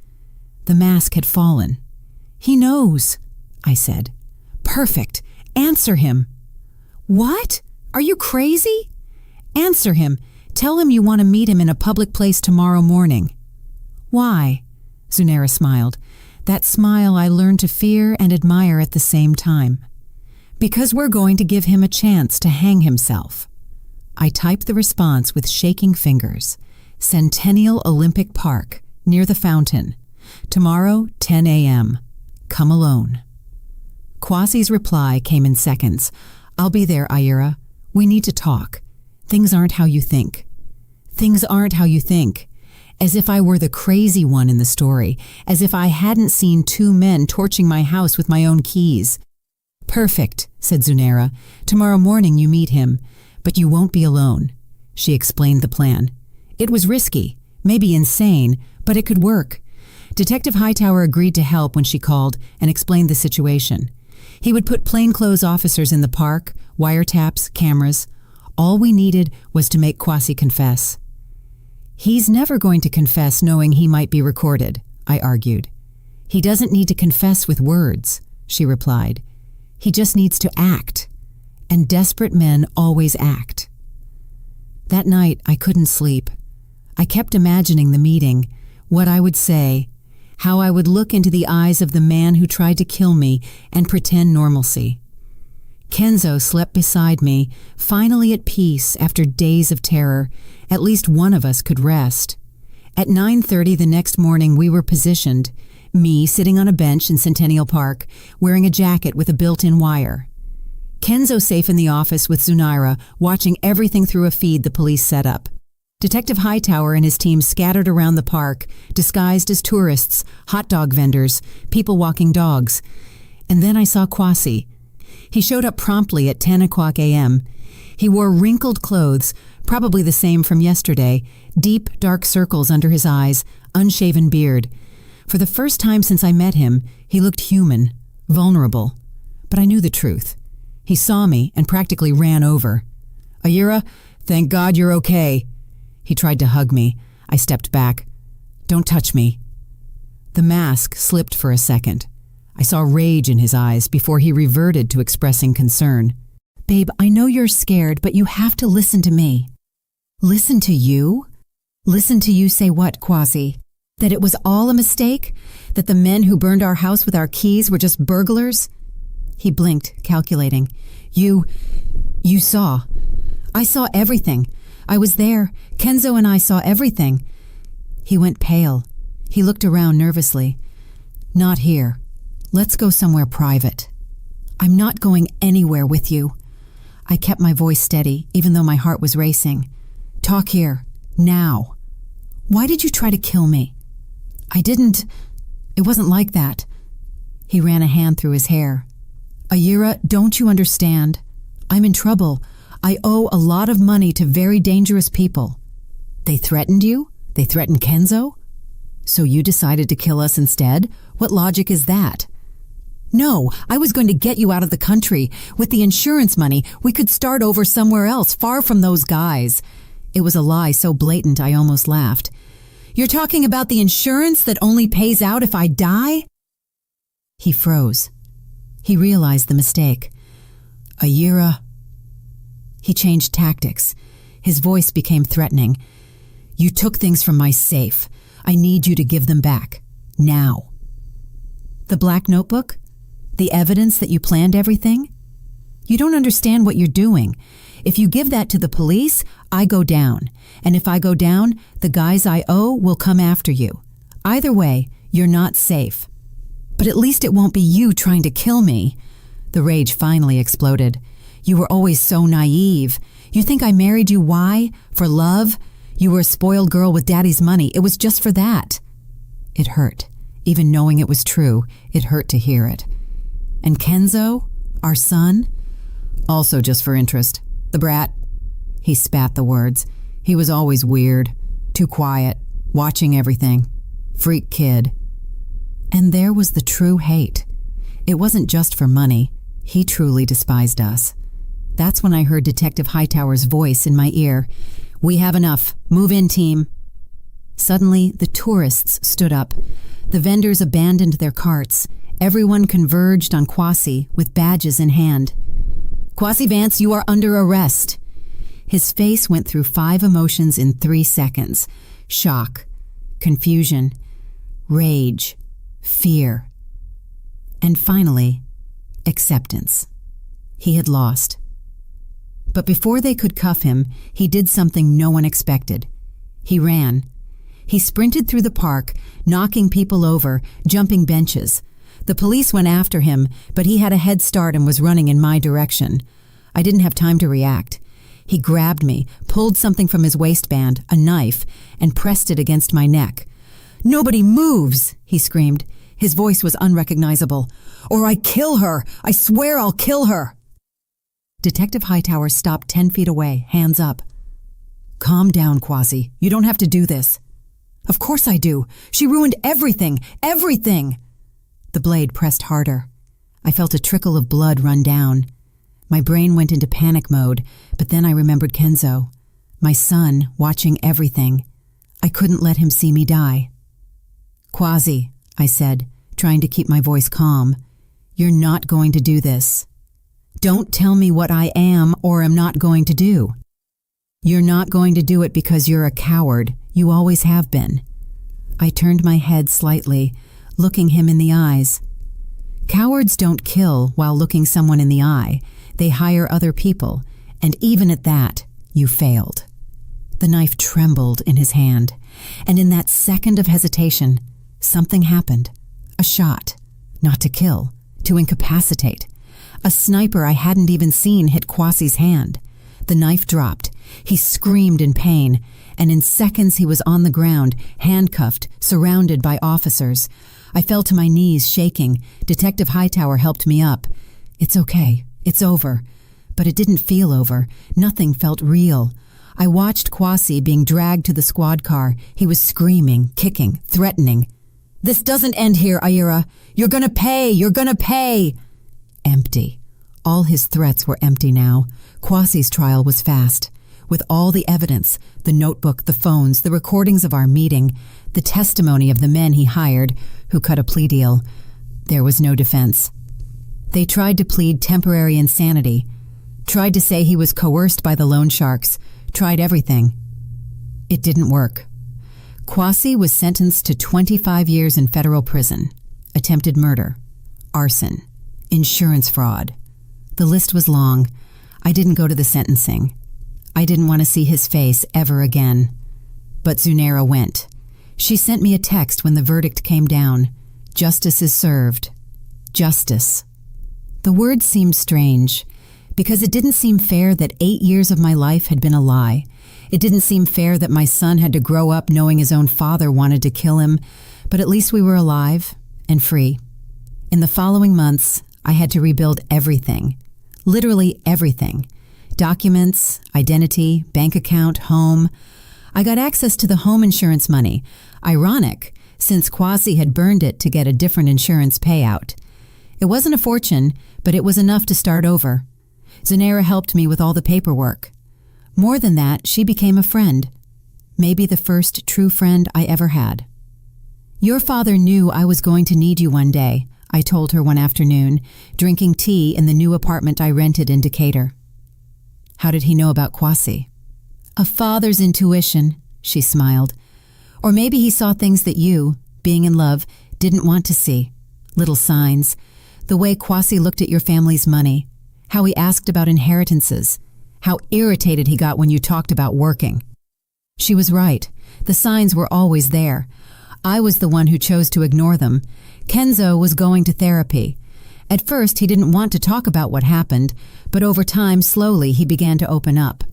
The mask had fallen. He knows, I said. Perfect. Answer him. What? Are you crazy? Answer him. Tell him you want to meet him in a public place tomorrow morning. Why? Zunaira smiled. That smile I learned to fear and admire at the same time. Because we're going to give him a chance to hang himself. I typed the response with shaking fingers. Centennial Olympic Park, near the fountain. Tomorrow, 10 a.m. Come alone. Quasi's reply came in seconds. I'll be there, Ayira. We need to talk. Things aren't how you think. Things aren't how you think. As if I were the crazy one in the story. As if I hadn't seen 2 men torching my house with my own keys. Perfect, said Zunaira. Tomorrow morning you meet him, but you won't be alone. She explained the plan. It was risky, maybe insane, but it could work. Detective Hightower agreed to help when she called and explained the situation. He would put plainclothes officers in the park, wiretaps, cameras. All we needed was to make Quasi confess. He's never going to confess knowing he might be recorded, I argued. He doesn't need to confess with words, she replied. He just needs to act, and desperate men always act. That night, I couldn't sleep. I kept imagining the meeting, what I would say, how I would look into the eyes of the man who tried to kill me and pretend normalcy. Kenzo slept beside me, finally at peace after days of terror. At least one of us could rest. At 9:30 the next morning, we were positioned. Me sitting on a bench in Centennial Park, wearing a jacket with a built-in wire. Kenzo safe in the office with Zunaira, watching everything through a feed the police set up. Detective Hightower and his team scattered around the park, disguised as tourists, hot dog vendors, people walking dogs. And then I saw Quasi. He showed up promptly at 10 o'clock a.m. He wore wrinkled clothes, probably the same from yesterday, deep, dark circles under his eyes, unshaven beard. For the first time since I met him, he looked human, vulnerable. But I knew the truth. He saw me and practically ran over. Ayira, thank God you're okay. He tried to hug me. I stepped back. Don't touch me. The mask slipped for a second. I saw rage in his eyes before he reverted to expressing concern. Babe, I know you're scared, but you have to listen to me. Listen to you? Listen to you say what, Kwasi? That it was all a mistake? That the men who burned our house with our keys were just burglars? He blinked, calculating. You saw. I saw everything. I was there. Kenzo and I saw everything. He went pale. He looked around nervously. Not here. Let's go somewhere private. I'm not going anywhere with you. I kept my voice steady, even though my heart was racing. Talk here. Now. Why did you try to kill me? I didn't. It wasn't like that. He ran a hand through his hair. Ayira, don't you understand? I'm in trouble. I owe a lot of money to very dangerous people. They threatened you? They threatened Kenzo? So you decided to kill us instead? What logic is that? No, I was going to get you out of the country. With the insurance money, we could start over somewhere else, far from those guys. It was a lie so blatant I almost laughed. You're talking about the insurance that only pays out if I die? He froze. He realized the mistake. Ayira. He changed tactics. His voice became threatening. You took things from my safe. I need you to give them back. Now. The black notebook? The evidence that you planned everything? You don't understand what you're doing. If you give that to the police, I go down. And if I go down, the guys I owe will come after you. Either way, you're not safe. But at least it won't be you trying to kill me. The rage finally exploded. You were always so naive. You think I married you why? For love? You were a spoiled girl with daddy's money. It was just for that. It hurt. Even knowing it was true, it hurt to hear it. And Kenzo, our son? Also just for interest. The brat. He spat the words. He was always weird. Too quiet. Watching everything. Freak kid. And there was the true hate. It wasn't just for money. He truly despised us. That's when I heard Detective Hightower's voice in my ear. We have enough. Move in, team. Suddenly, the tourists stood up. The vendors abandoned their carts. Everyone converged on Kwasi with badges in hand. Kwasi Vance, you are under arrest. His face went through 5 emotions in 3 seconds. Shock, confusion, rage, fear, and finally, acceptance. He had lost. But before they could cuff him, he did something no one expected. He ran. He sprinted through the park, knocking people over, jumping benches. The police went after him, but he had a head start and was running in my direction. I didn't have time to react. He grabbed me, pulled something from his waistband, a knife, and pressed it against my neck. "Nobody moves!" he screamed. His voice was unrecognizable. "Or I kill her! I swear I'll kill her!" Detective Hightower stopped 10 feet away, hands up. "Calm down, Kwasi. You don't have to do this." "Of course I do. She ruined everything. Everything!" The blade pressed harder. I felt a trickle of blood run down. My brain went into panic mode, but then I remembered Kenzo. My son, watching everything. I couldn't let him see me die. "Kwasi," I said, trying to keep my voice calm, "you're not going to do this. Don't tell me what I am or am not going to do. You're not going to do it because you're a coward. You always have been." I turned my head slightly, looking him in the eyes. Cowards don't kill while looking someone in the eye. They hire other people, and even at that, you failed. The knife trembled in his hand, and in that second of hesitation, something happened. A shot. Not to kill, to incapacitate. A sniper I hadn't even seen hit Kwasi's hand. The knife dropped. He screamed in pain, and in seconds he was on the ground, handcuffed, surrounded by officers. I fell to my knees, shaking. Detective Hightower helped me up. "It's okay. It's over." But it didn't feel over. Nothing felt real. I watched Kwasi being dragged to the squad car. He was screaming, kicking, threatening. "This doesn't end here, Ayira. You're gonna pay. You're gonna pay." Empty. All his threats were empty now. Kwasi's trial was fast. With all the evidence, the notebook, the phones, the recordings of our meeting, the testimony of the men he hired, who cut a plea deal, there was no defense. They tried to plead temporary insanity, tried to say he was coerced by the loan sharks, tried everything. It didn't work. Kwasi was sentenced to 25 years in federal prison, attempted murder, arson, insurance fraud. The list was long. I didn't go to the sentencing. I didn't want to see his face ever again. But Zunaira went. She sent me a text when the verdict came down. Justice is served. Justice. The word seemed strange, because it didn't seem fair that 8 years of my life had been a lie. It didn't seem fair that my son had to grow up knowing his own father wanted to kill him, but at least we were alive and free. In the following months, I had to rebuild everything. Literally everything. Documents, identity, bank account, home. I got access to the home insurance money. Ironic, since Kwasi had burned it to get a different insurance payout. It wasn't a fortune, but it was enough to start over. Zunaira helped me with all the paperwork. More than that, she became a friend. Maybe the first true friend I ever had. Your father knew I was going to need you one day, I told her one afternoon, drinking tea in the new apartment I rented in Decatur. How did he know about Kwasi? A father's intuition, she smiled. Or maybe he saw things that you, being in love, didn't want to see. Little signs. The way Kwasi looked at your family's money. How he asked about inheritances. How irritated he got when you talked about working. She was right. The signs were always there. I was the one who chose to ignore them. Kenzo was going to therapy. At first, he didn't want to talk about what happened, but over time, slowly, he began to open up.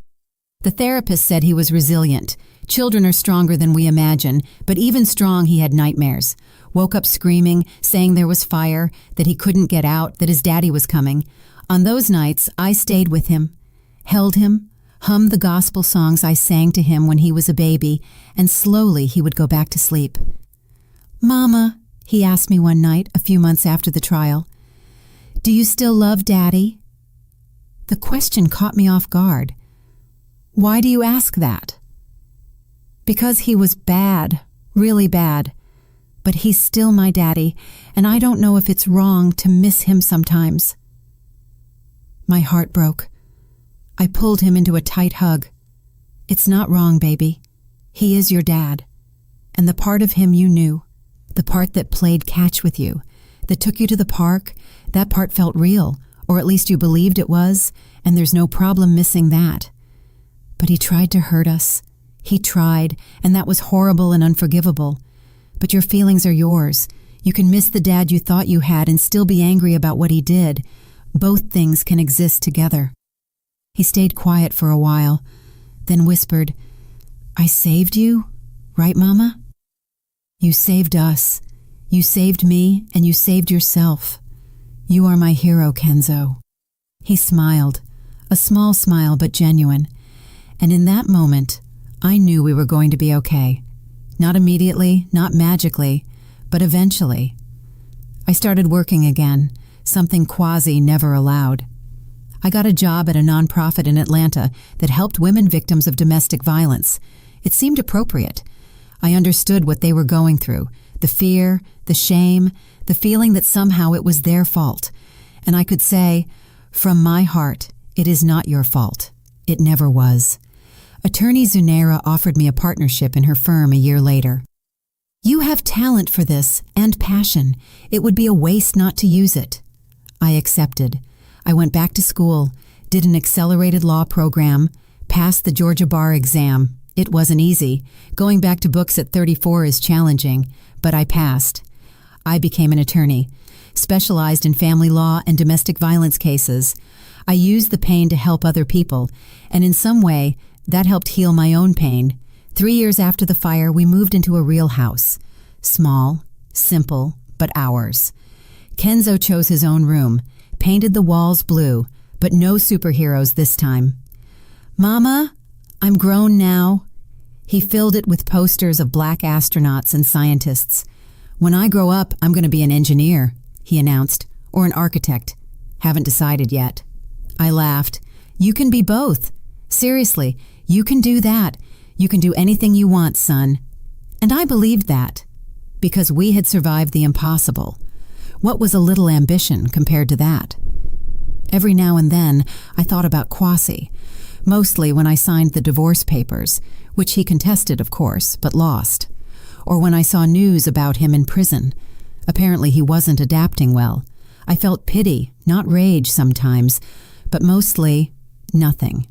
The therapist said he was resilient. Children are stronger than we imagine, but even strong, he had nightmares. Woke up screaming, saying there was fire, that he couldn't get out, that his daddy was coming. On those nights, I stayed with him, held him, hummed the gospel songs I sang to him when he was a baby, and slowly he would go back to sleep. "Mama," he asked me one night, a few months after the trial, "do you still love Daddy?" The question caught me off guard. Why do you ask that? Because he was bad, really bad. But he's still my daddy, and I don't know if it's wrong to miss him sometimes. My heart broke. I pulled him into a tight hug. It's not wrong, baby. He is your dad. And the part of him you knew, the part that played catch with you, that took you to the park, that part felt real, or at least you believed it was, and there's no problem missing that. But he tried to hurt us. He tried, and that was horrible and unforgivable. But your feelings are yours. You can miss the dad you thought you had and still be angry about what he did. Both things can exist together. He stayed quiet for a while, then whispered, "I saved you, right, Mama? You saved us. You saved me, and you saved yourself. You are my hero, Kenzo." He smiled, a small smile but genuine. And in that moment, I knew we were going to be okay. Not immediately, not magically, but eventually. I started working again, something Kwasi never allowed. I got a job at a nonprofit in Atlanta that helped women victims of domestic violence. It seemed appropriate. I understood what they were going through, the fear, the shame, the feeling that somehow it was their fault. And I could say, from my heart, it is not your fault. It never was. Attorney Zunaira offered me a partnership in her firm a year later. "You have talent for this and passion. It would be a waste not to use it." I accepted. I went back to school, did an accelerated law program, passed the Georgia bar exam. It wasn't easy. Going back to books at 34 is challenging, but I passed. I became an attorney, specialized in family law and domestic violence cases. I used the pain to help other people, and in some way, that helped heal my own pain. 3 years after the fire, we moved into a real house. Small, simple, but ours. Kenzo chose his own room, painted the walls blue, but no superheroes this time. "Mama, I'm grown now." He filled it with posters of black astronauts and scientists. "When I grow up, I'm going to be an engineer," he announced, "or an architect. Haven't decided yet." I laughed. "You can be both. Seriously, you can do that. You can do anything you want, son." And I believed that, because we had survived the impossible. What was a little ambition compared to that? Every now and then, I thought about Kwasi, mostly when I signed the divorce papers, which he contested, of course, but lost. or when I saw news about him in prison. Apparently he wasn't adapting well. I felt pity, not rage sometimes, but mostly nothing.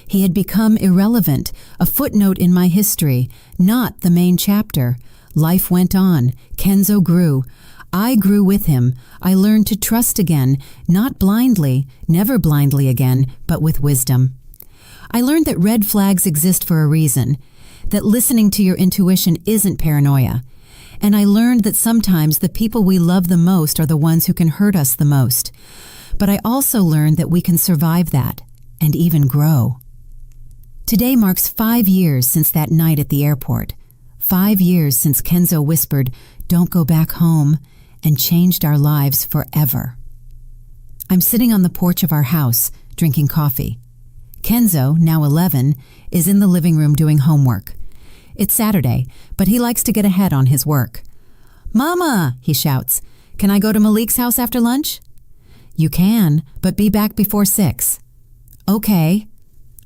He had become irrelevant, a footnote in my history, not the main chapter. Life went on. Kenzo grew. I grew with him. I learned to trust again, not blindly, never blindly again, but with wisdom. I learned that red flags exist for a reason, that listening to your intuition isn't paranoia. And I learned that sometimes the people we love the most are the ones who can hurt us the most. But I also learned that we can survive that, and even grow. Today marks 5 years since that night at the airport. 5 years since Kenzo whispered, "Don't go back home," and changed our lives forever. I'm sitting on the porch of our house, drinking coffee. Kenzo, now 11, is in the living room doing homework. It's Saturday, but he likes to get ahead on his work. "Mama," he shouts, "can I go to Malik's house after lunch?" "You can, but be back before 6. "Okay."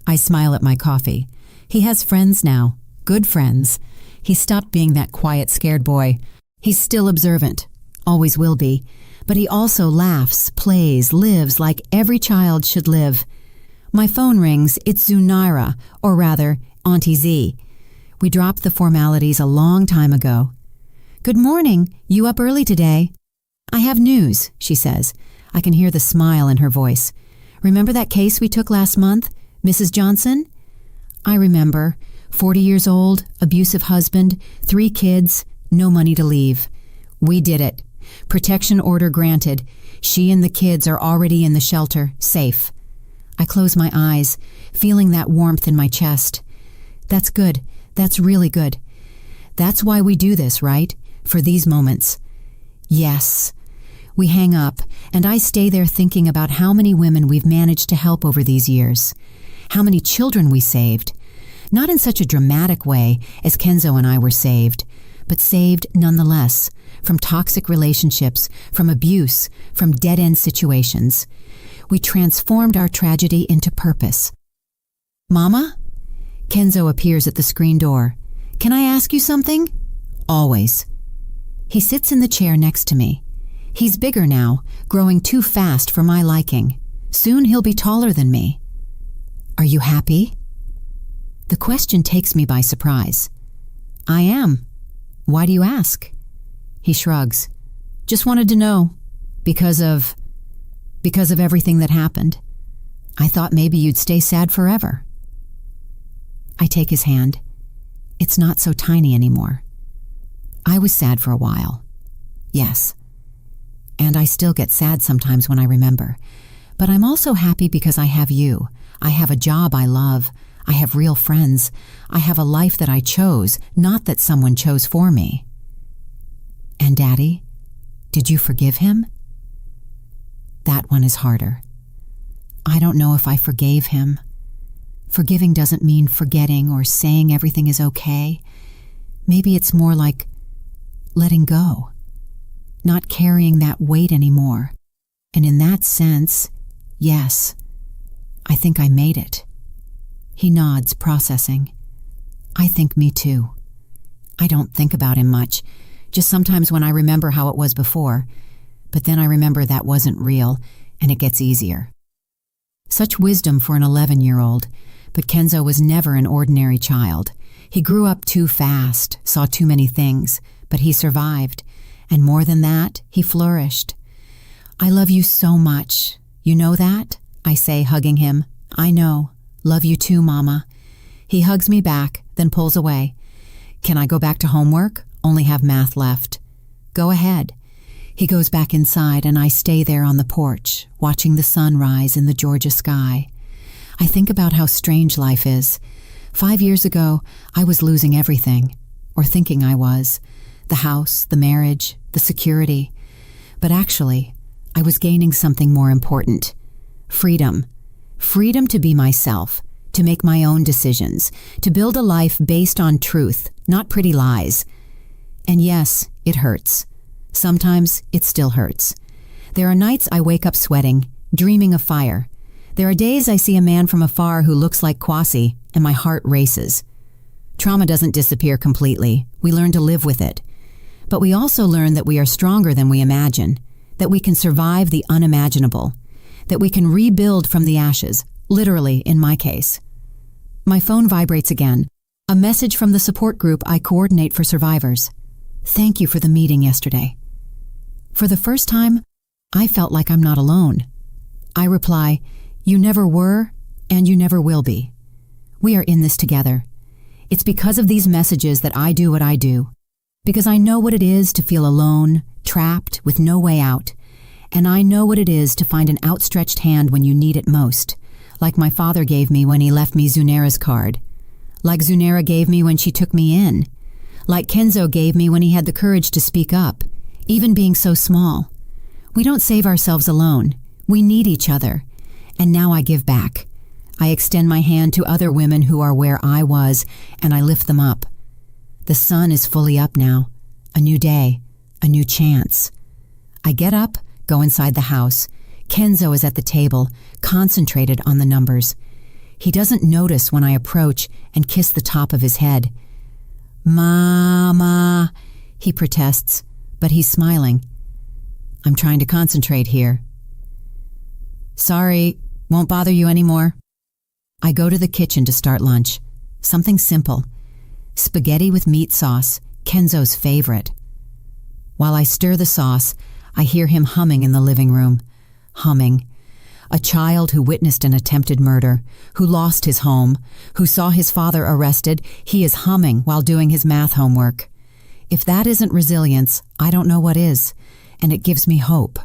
I smile at my coffee. He has friends now, good friends. He stopped being that quiet, scared boy. He's still observant, always will be, but he also laughs, plays, lives like every child should live. My phone rings. It's Zunaira, or rather, Auntie Z. We dropped the formalities a long time ago. "Good morning. You up early today?" "I have news," she says. I can hear the smile in her voice. "Remember that case we took last month, Mrs. Johnson?" I remember. 40 years old, abusive husband, 3 kids, no money to leave. We did it. Protection order granted. She and the kids are already in the shelter, safe. I close my eyes, feeling that warmth in my chest. That's good. That's really good. That's why we do this, right? For these moments. Yes. We hang up, and I stay there thinking about how many women we've managed to help over these years. How many children we saved. Not in such a dramatic way as Kenzo and I were saved, but saved nonetheless, from toxic relationships, from abuse, from dead-end situations. We transformed our tragedy into purpose. "Mama?" Kenzo appears at the screen door. "Can I ask you something?" "Always." He sits in the chair next to me. He's bigger now, growing too fast for my liking. Soon he'll be taller than me. "Are you happy?" The question takes me by surprise. "I am. Why do you ask?" He shrugs. "Just wanted to know. Because of everything that happened. I thought maybe you'd stay sad forever." I take his hand. It's not so tiny anymore. I was sad for a while. Yes. And I still get sad sometimes when I remember. But I'm also happy because I have you. I have a job I love. I have real friends. I have a life that I chose, not that someone chose for me. "And Daddy, did you forgive him?" That one is harder. I don't know if I forgave him. Forgiving doesn't mean forgetting or saying everything is okay. Maybe it's more like letting go, not carrying that weight anymore. And in that sense, yes, I think I made it. He nods, processing. I think me too. I don't think about him much, just sometimes when I remember how it was before. But then I remember that wasn't real, and it gets easier. Such wisdom for an 11-year-old, but Kenzo was never an ordinary child. He grew up too fast, saw too many things, but he survived. And more than that, he flourished. "I love you so much. You know that?" I say, hugging him. "I know. Love you too, Mama." He hugs me back, then pulls away. "Can I go back to homework? Only have math left." "Go ahead." He goes back inside, and I stay there on the porch, watching the sun rise in the Georgia sky. I think about how strange life is. 5 years ago, I was losing everything, or thinking I was. The house, the marriage, the security. But actually, I was gaining something more important. Freedom. Freedom to be myself, to make my own decisions, to build a life based on truth, not pretty lies. And yes, it hurts. Sometimes it still hurts. There are nights I wake up sweating, dreaming of fire. There are days I see a man from afar who looks like Kwasi, and my heart races. Trauma doesn't disappear completely. We learn to live with it. But we also learn that we are stronger than we imagine, that we can survive the unimaginable, that we can rebuild from the ashes, literally in my case. My phone vibrates again. A message from the support group I coordinate for survivors. Thank you for the meeting yesterday. For the first time, I felt like I'm not alone. I reply, you never were, and you never will be. We are in this together. It's because of these messages that I do what I do. Because I know what it is to feel alone, trapped, with no way out. And I know what it is to find an outstretched hand when you need it most. Like my father gave me when he left me Zunera's card. Like Zunera gave me when she took me in. Like Kenzo gave me when he had the courage to speak up, even being so small. We don't save ourselves alone. We need each other. And now I give back. I extend my hand to other women who are where I was, and I lift them up. The sun is fully up now. A new day. A new chance. I get up, go inside the house. Kenzo is at the table, concentrated on the numbers. He doesn't notice when I approach and kiss the top of his head. Mama, he protests, but he's smiling. I'm trying to concentrate here. Sorry, won't bother you anymore. I go to the kitchen to start lunch. Something simple. Spaghetti with meat sauce, Kenzo's favorite. While I stir the sauce, I hear him humming in the living room. Humming. A child who witnessed an attempted murder, who lost his home, who saw his father arrested, he is humming while doing his math homework. If that isn't resilience, I don't know what is, and it gives me hope.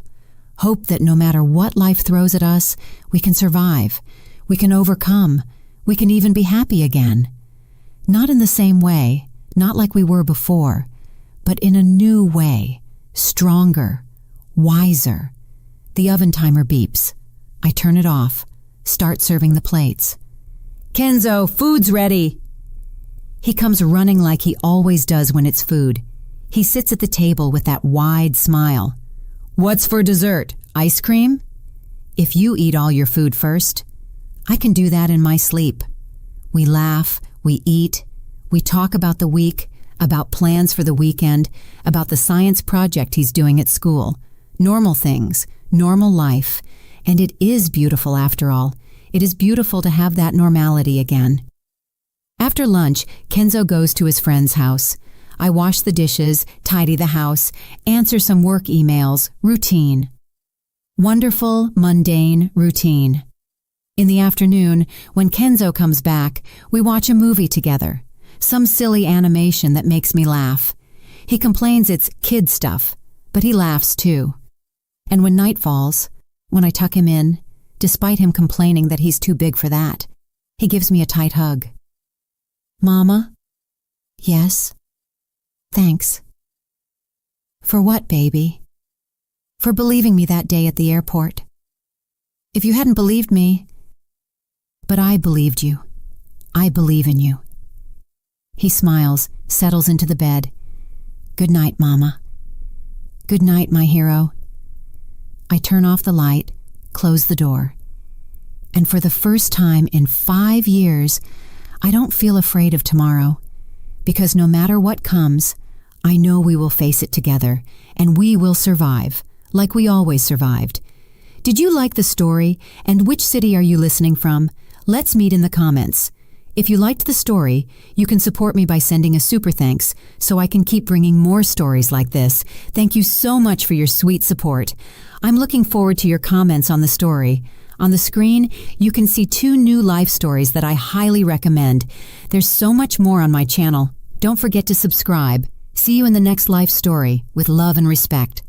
Hope that no matter what life throws at us, we can survive, we can overcome, we can even be happy again. Not in the same way, not like we were before, but in a new way, stronger, wiser. The oven timer beeps. I turn it off, start serving the plates. Kenzo, food's ready! He comes running like he always does when it's food. He sits at the table with that wide smile. What's for dessert? Ice cream? If you eat all your food first. I can do that in my sleep. We laugh, we eat, we talk about the week, about plans for the weekend, about the science project he's doing at school. Normal things, normal life. And it is beautiful after all. It is beautiful to have that normality again. After lunch, Kenzo goes to his friend's house. I wash the dishes, tidy the house, answer some work emails, routine. Wonderful, mundane routine. In the afternoon, when Kenzo comes back, we watch a movie together. Some silly animation that makes me laugh. He complains it's kid stuff, but he laughs too. And when night falls, when I tuck him in, despite him complaining that he's too big for that, he gives me a tight hug. Mama? Yes? Thanks. For what, baby? For believing me that day at the airport. If you hadn't believed me, but I believed you. I believe in you. He smiles, settles into the bed. Good night, Mama. Good night, my hero. I turn off the light, close the door. And for the first time in 5 years, I don't feel afraid of tomorrow. Because no matter what comes, I know we will face it together, and we will survive, like we always survived. Did you like the story, and which city are you listening from? Let's meet in the comments. If you liked the story, you can support me by sending a super thanks so I can keep bringing more stories like this. Thank you so much for your sweet support. I'm looking forward to your comments on the story. On the screen, you can see 2 new life stories that I highly recommend. There's so much more on my channel. Don't forget to subscribe. See you in the next life story with love and respect.